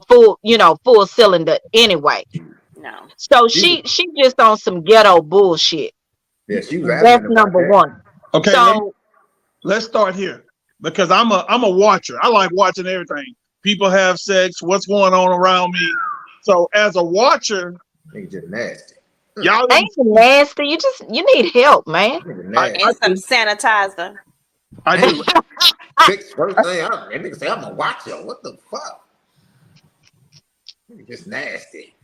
full cylinder anyway. No. So she was, she just on some ghetto bullshit. yeah, she was That's adamant about number that. one. Okay, So let's start here because I'm a watcher. I like watching everything. People have sex. What's going on around me? So as a watcher, Nigga just nasty. y'all ain't didn't. nasty. You need help, man. Nigga I, I nasty. And some do. sanitizer. I And do. fix first thing that nigga say, I'm a watcher. What the fuck? Nigga just nasty.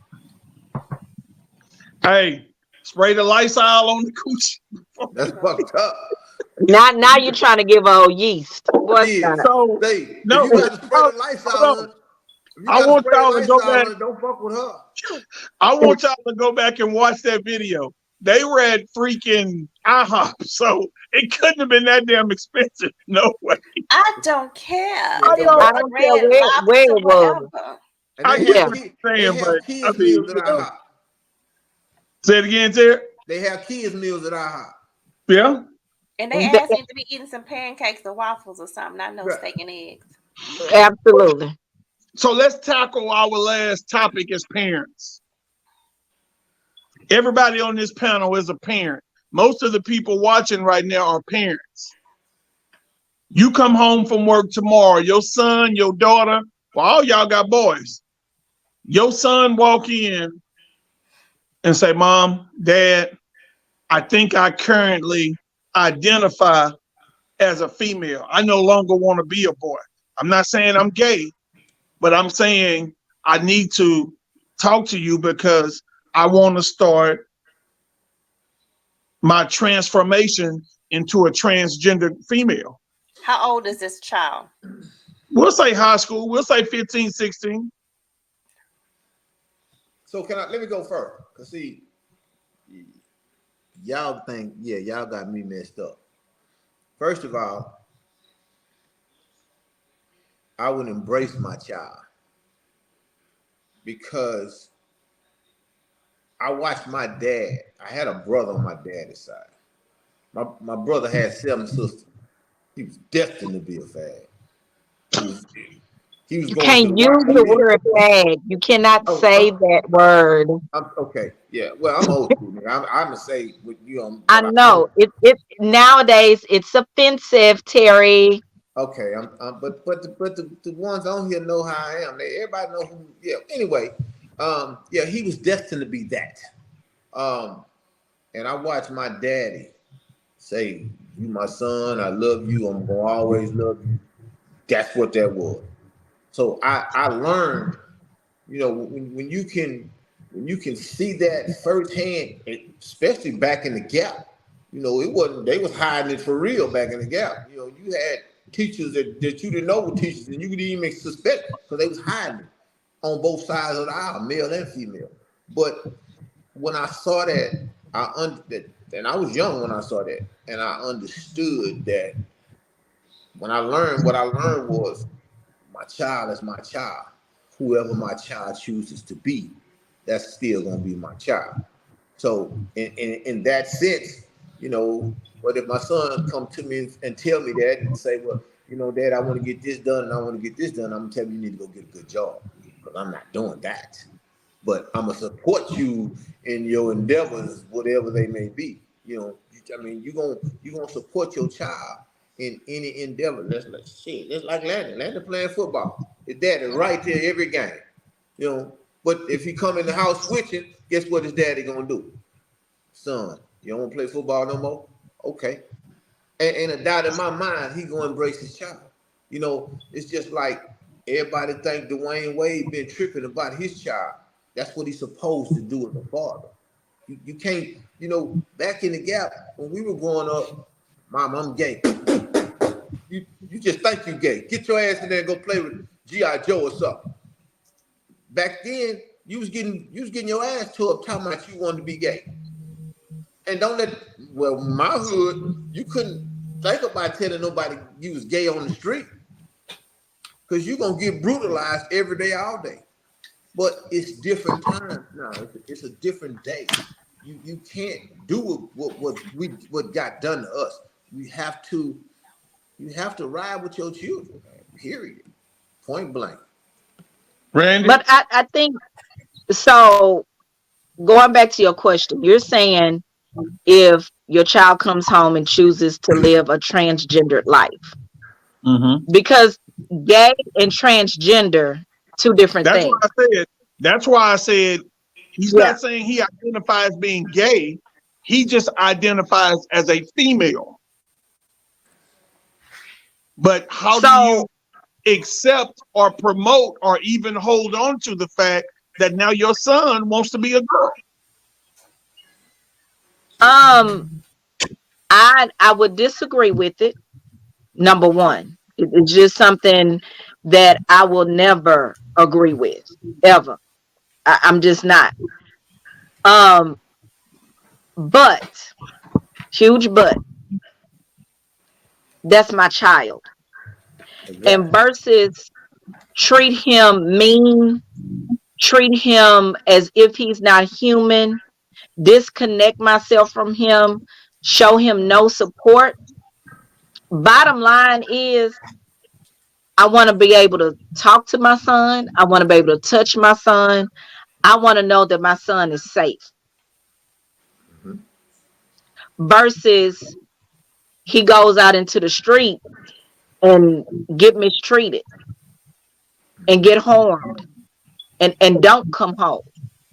Hey, spray the Lysol on the coochie. That's fucked up. Now you're trying to give her yeast. Boy, Yeah. stop. So Say, if no, you got to spray the lights out hold on, on. if you I got to want spray the y'all to lights go out back. on, don't fuck with her. I want y'all to go back and watch that video. They were at freaking IHOP, so it couldn't have been that damn expensive. No way. I don't care Yeah, if I it it know. was I was. don't care Red where Lobster, it was. whatever. And I they get Yeah. have what kids. you're They saying, have but I kids mean, meals at IHOP. say it again, Terry. They have kids meals at IHOP. Yeah. And they asked me to be eating some pancakes or waffles or something, not no Right. steak and eggs. Absolutely. So let's tackle our last topic as parents. Everybody on this panel is a parent. Most of the people watching right now are parents. You come home from work tomorrow, your son, your daughter, well, all y'all got boys. Your son walk in and say, "Mom, Dad, I think I currently identify as a female. I no longer want to be a boy. I'm not saying I'm gay, but I'm saying I need to talk to you because I want to start my transformation into a transgender female." How old is this child? We'll say high school. We'll say 15, 16. So let me go first. Cause see, y'all think, yeah, y'all got me messed up. First of all, I would embrace my child because I watched my dad. I had a brother on my daddy's side. My brother had 7 sisters. He was destined to be a fag. He was he was You going to can't the use the YMCA. word fag. You cannot Oh, say that word. I'm okay. Yeah. Well, I'm old school. Nigga. I'm gonna say what I what I know know. it nowadays it's offensive, Terry. Okay. But the ones on here know how I am. Everybody know who. Yeah. Anyway, yeah, he was destined to be that. Um, and I watched my daddy say, "You my son, I love you. I'm gonna always love you." That's what that was. So I learned, when you can see that firsthand, especially back in the gap. It wasn't they was hiding it for real back in the gap. You had teachers that you didn't know were teachers, and you didn't even suspect because they was hiding it on both sides of the aisle, male and female. But when I saw that, and I was young when I saw that, and I understood that. When I learned, what I learned was my child is my child. Whoever my child chooses to be, that's still gonna be my child. So in that sense, you know, but if my son come to me and tell me that and say, well, Dad, I want to get this done and I want to get this done, I'm gonna tell you, you need to go get a good job because I'm not doing that. But I'm gonna support you in your endeavors, whatever they may be. You gonna support your child in any endeavor. That's like shit. That's like Landon. Landon playing football. His daddy right there every game. You know. But if he come in the house switching, guess what his daddy gonna do? Son, you don't want to play football no more? Okay. And a doubt in my mind, he gonna embrace his child. It's just like everybody think Dwayne Wade been tripping about his child. That's what he's supposed to do as a father. You can't, back in the gap when we were growing up, Mom, I'm gay. You just think you gay. Get your ass in there and go play with G.I. Joe or something. Back then, you was getting your ass tore up talking about you wanted to be gay. And my hood, you couldn't think about telling nobody you was gay on the street. Because you're going to get brutalized every day, all day. But it's different times now. It's a different day. You can't do what got done to us. You have to ride with your children, man, period. Point blank. Randy? But I think so. Going back to your question, you're saying if your child comes home and chooses to live a transgendered life, Mm-hmm. because gay and transgender, two different That's why things. I said. That's why I said he's Yeah. not saying he identifies being gay. He just identifies as a female. But how do you So, accept or promote or even hold on to the fact that now your son wants to be a girl? um, I would disagree with it. Number one, it's just something that I will never agree with ever. I'm just not. Um, but huge but that's my child. And Exactly. versus treat him mean, treat him as if he's not human, disconnect myself from him, show him no support. Bottom line is, I want to be able to talk to my son. I want to be able to touch my son. I want to know that my son is safe Mhm. versus he goes out into the street and get mistreated and get harmed and don't come home.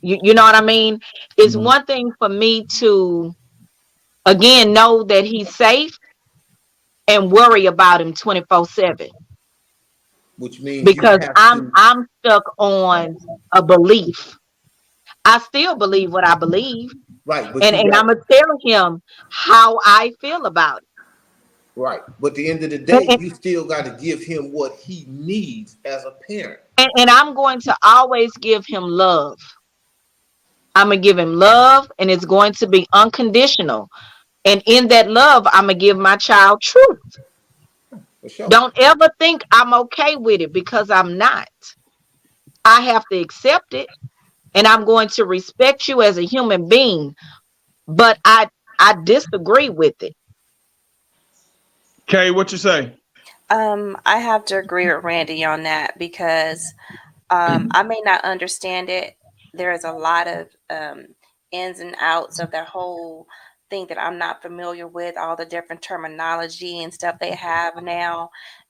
You know what I mean? It's Mhm. one thing for me to again know that he's safe and worry about him 24/7 Which means you because have I'm to, I'm stuck on a belief. I still believe what I believe, right, but and you I'm got, gonna tell him how I feel about right. But at the end of the it. day, you still got to give him what he needs as a parent. And I'm going to always give him love. I'm gonna give him love, and it's going to be unconditional. And in that love, I'm gonna give my child truth. For sure. Don't ever think I'm okay with it because I'm not. I have to accept it, and I'm going to respect you as a human being. But I disagree with it. Kay, what you say? I have to agree with Randy on that because I may not understand it. There is a lot of ins and outs of their whole thing that I'm not familiar with, all the different terminology and stuff they have now.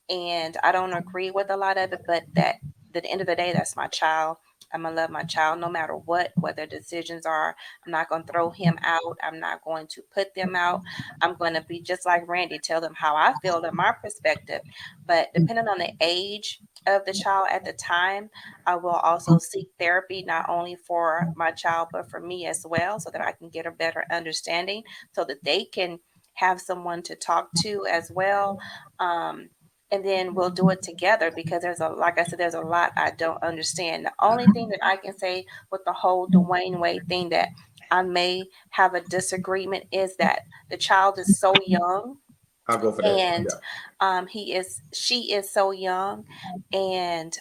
And I don't agree with a lot of it, but at the end of the day, that's my child. I'm gonna love my child no matter what their decisions are. I'm not gonna throw him out. I'm not going to put them out. I'm gonna be just like Randy, tell them how I feel in my perspective. But depending on the age of the child at the time, I will also seek therapy not only for my child but for me as well, so that I can get a better understanding, so that they can have someone to talk to as well. Um, and then we'll do it together, because there's a, like I said, there's a lot I don't understand. The only thing that I can say with the whole Dwayne Wade thing that I may have a disagreement is that the child is so young, I'll go for that. and Yeah. she is so young, and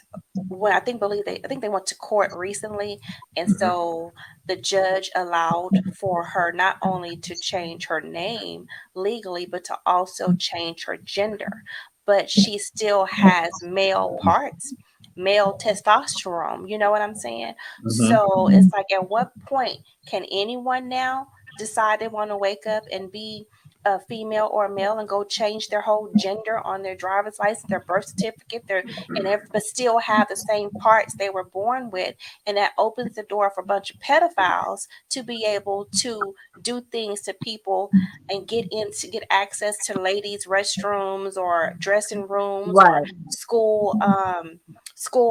when I think they went to court recently, and Hmm. so the judge allowed for her not only to change her name legally, but to also change her gender. But she still has male parts, male testosterone. You know what I'm saying? Mhm. So it's like, at what point can anyone now decide they want to wake up and be a female or a male and go change their whole gender on their driver's license, their birth certificate, but still have the same parts they were born with, and that opens the door for a bunch of pedophiles to be able to do things to people and get access to ladies' restrooms or dressing rooms or Right. school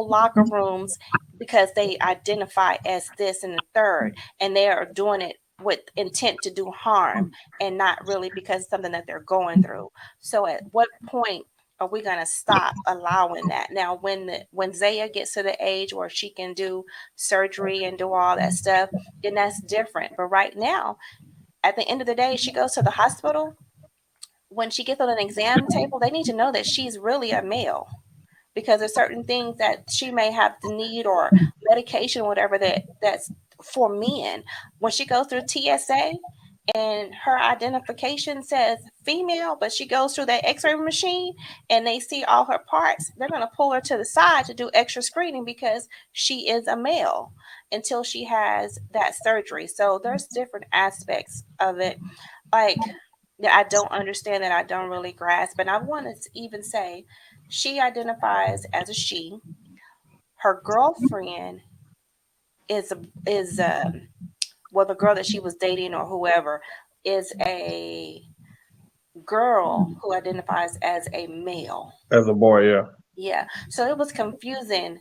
locker rooms, because they identify as this and the third, and they are doing it with intent to do harm and not really because it's something that they're going through. So at what point are we going to stop allowing that? Now, when Zaya gets to the age where she can do surgery and do all that stuff, then that's different. But right now, at the end of the day, she goes to the hospital. When she gets on an exam table, they need to know that she's really a male, because there's certain things that she may have to need, or medication or whatever, that's for men. When she goes through TSA and her identification says female, but she goes through that x-ray machine and they see all her parts, they're going to pull her to the side to do extra screening because she is a male until she has that surgery. So there's different aspects of it, like, that I don't understand, that I don't really grasp. And I want to even say she identifies as a she. Her girlfriend is well, the girl that she was dating or whoever is a girl who identifies as a male. As a boy, yeah. Yeah. So it was confusing,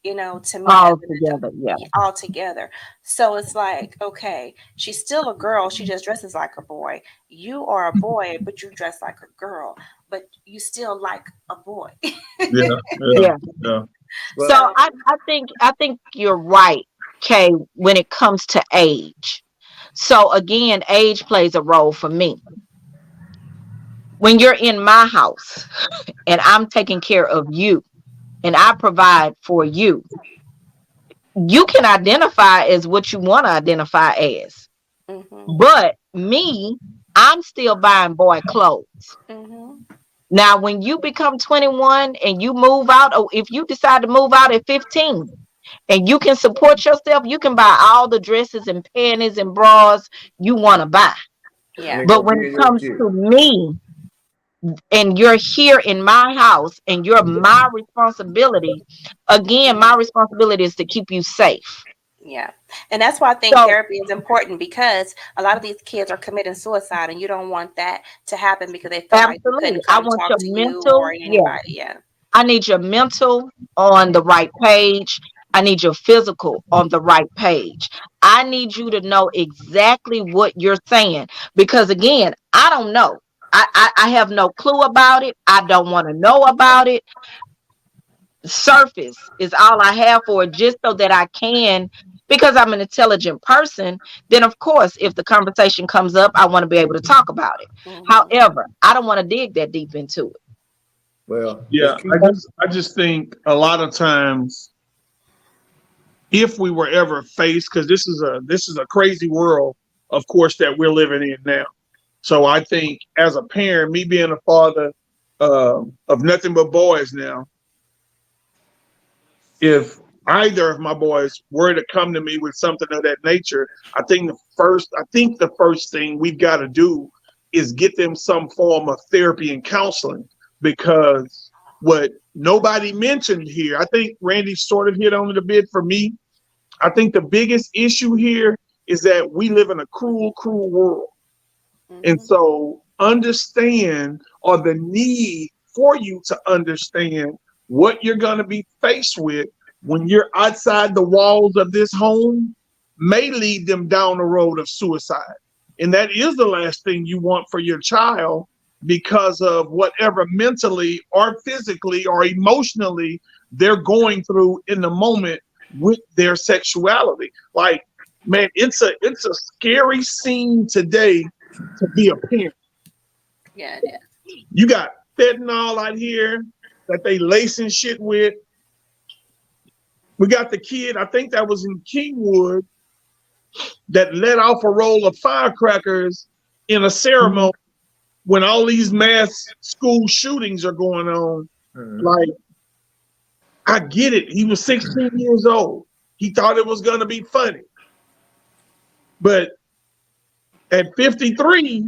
to me as All an adult, together. Yeah. altogether. So it's like, okay, she's still a girl. She just dresses like a boy. You are a boy, but you dress like a girl, but you still like a boy. Yeah, yeah, Yeah. yeah. So Well, So, I think you're right, Kay, when it comes to age. So again, age plays a role for me. When you're in my house and I'm taking care of you and I provide for you, you can identify as what you want to identify as. mhm, But me, I'm still buying boy clothes. mhm, Now, when you become 21 and you move out, or if you decide to move out at 15 and you can support yourself, you can buy all the dresses and panties and bras you want to buy. and yeah, it But gonna when be it in your comes shit. to me and you're here in my house and you're my responsibility, again, my responsibility is to keep you safe. yeah. And that's why I think So, therapy is important, because a lot of these kids are committing suicide, and you don't want that to happen because they feel like they absolutely, couldn't I come want talk your to you or mental, yeah. anybody. Yeah. I need your mental on the right page. I need your physical on the right page. I need you to know exactly what you're saying because, again, I don't know. I have no clue about it. I don't want to know about it. Surface is all I have for it, just so that I can, because I'm an intelligent person. Then, of course, if the conversation comes up, I want to be able to talk about it. Hmm. However, I don't want to dig that deep into Well, Yeah, let's I keep. just I just think a lot of times, if we were ever faced, because this is a crazy world, of course, that we're living in now. So I think as a parent, me being a father of nothing but boys now, if either of my boys were to come to me with something of that nature, I think the first thing we've got to do is get them some form of therapy and counseling, because what nobody mentioned here, I think Randy sort of hit on it a bit for me, I think the biggest issue here is that we live in a cruel, cruel world. And Hmm. so understand, or the need for you to understand what you're going to be faced with when you're outside the walls of this home may lead them down the road of suicide. And that is the last thing you want for your child because of whatever mentally or physically or emotionally they're going through in the moment with their sexuality. Like, man, it's a scary scene today to be a parent. Yeah, it is. You got fentanyl out here that they lacing shit with. We got the kid, I think that was in Kingwood, that let off a roll of firecrackers in a ceremony when all these mass school shootings are going on. Mhm. Like, I get it. He was 16 years old. He thought it was going to be funny. But at 53,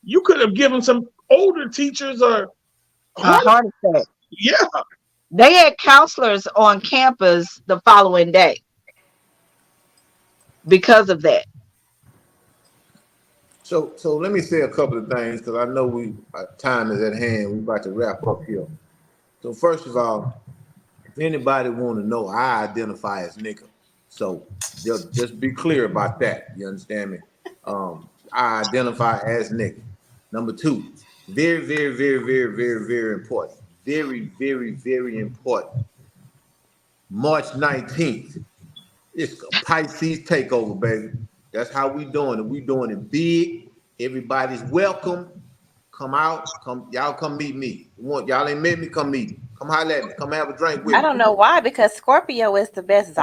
you could have given some older teachers a A heart. heart attack. Yeah. They had counselors on campus the following day because of that. So let me say a couple of things because I know we our time is at hand. We about to wrap up here. So first of all, if anybody want to know, I identify as nigga. So just be clear about that. You understand me? I identify as nigga. Number two, very, very, very, very, very, very important. Very, very, very important. March 19th. It's a Pisces takeover, baby. That's how we doing it. We doing it big. Everybody's welcome. Come out. Come, y'all come meet me. Y'all ain't met me, come meet me. Come holler at me. Come have a drink with I me. don't know why, because Scorpio is the best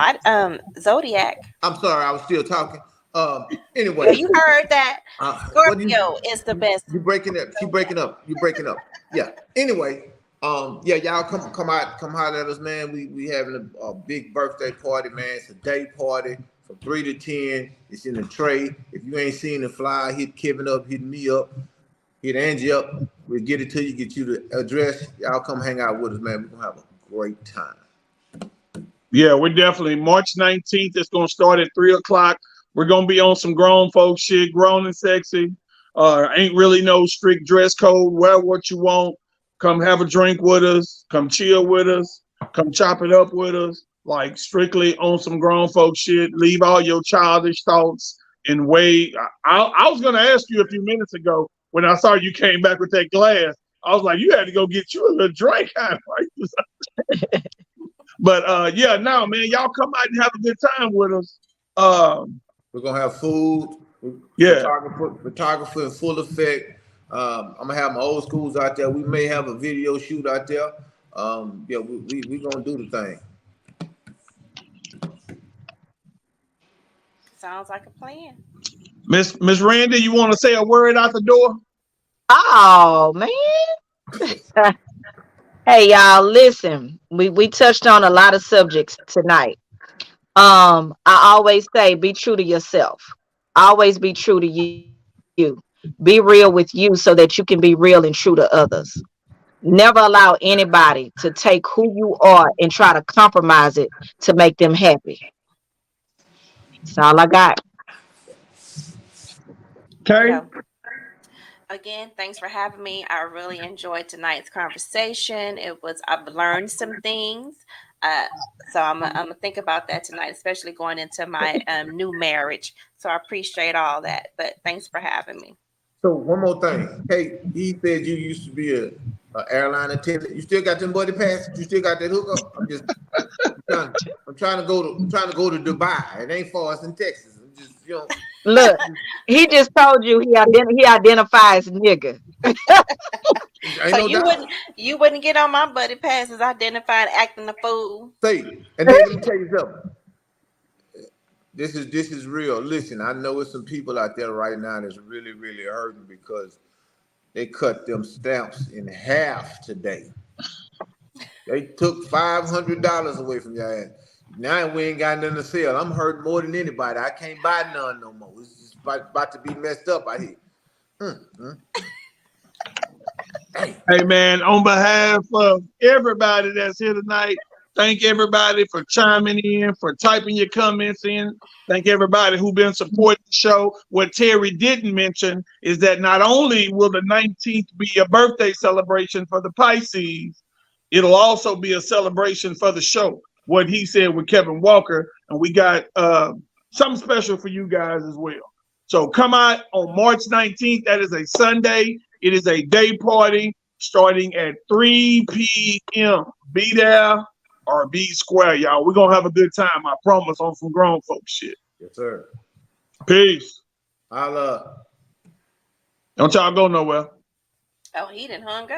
zodiac. I'm sorry, I was still talking. Yeah, Anyway, you heard that. what do Scorpio is the best you breaking up? She breaking zodiac. up. You breaking up. Yeah. Anyway, yeah, y'all come out, come holler at us, man. We having a big birthday party, man. It's a day party from 3 to 10. It's in the tray. If you ain't seen the flyer, hit Kevin up, hit me up, hit Angie up. We'll get it to you, get you the address. Y'all come hang out with us, man. We're gonna have a great time. Yeah, we're definitely March 19th. It's gonna start at 3 o'clock. We're gonna be on some grown folk shit, grown and sexy. Ain't really no strict dress code. Wear what you want. Come have a drink with us. Come chill with us. Come chop it up with us. Like strictly on some grown folk shit. Leave all your childish thoughts and wait. I was gonna ask you a few minutes ago when I saw you came back with that glass. I was like, you had to go get you a little drink, right? But yeah, no, man, y'all come out and have a good time with us. We're gonna have food, Yeah, photographer in full effect. I'm gonna have my old schools out there. We may have a video shoot out there. Yeah, we gonna do the thing. Sounds like a plan. Miss Randy, you want to say a word out the door? Oh man. Hey y'all, listen. We touched on a lot of subjects tonight. I always say be true to yourself. Always be true to you. Be real with you so that you can be real and true to others. Never allow anybody to take who you are and try to compromise it to make them happy. That's all I got. Okay. So, again, thanks for having me. I really enjoyed tonight's conversation. I've learned some things. Uh, so I'm gonna think about that tonight, especially going into my new marriage. So I appreciate all that. But thanks for having me. So one more thing. Hey, he said you used to be a airline attendant. You still got them buddy passes? You still got that hookup? I'm trying to go to Dubai. It ain't far. It's in Texas. I'm just Look, he just told you he identifies nigga. ain't So no doubt. you wouldn't get on my buddy passes identified acting a fool. Say, and then let me tell you something. This is real. Listen, I know there's some people out there right now that's really, really hurting because they cut them stamps in half today. They took $500 away from your ass. Now we ain't got nothing to sell. I'm hurting more than anybody. I can't buy none no more. It's just about to be messed up out here. Hey, Hey man, on behalf of everybody that's here tonight, Thank everybody for chiming in, for typing your comments in. Thank everybody who's been supporting the show. What Terry didn't mention is that not only will the 19th be a birthday celebration for the Pisces, it'll also be a celebration for the show. What he said with Kevin Walker, and we got something special for you guys as well. So come out on March 19th. That is a Sunday. It is a day party starting at 3 p.m. Be there or be square, y'all. We're gonna have a good time. I promise on some grown folks shit. Yes, sir. Peace. I'll Don't y'all go nowhere. Oh, he done hung up.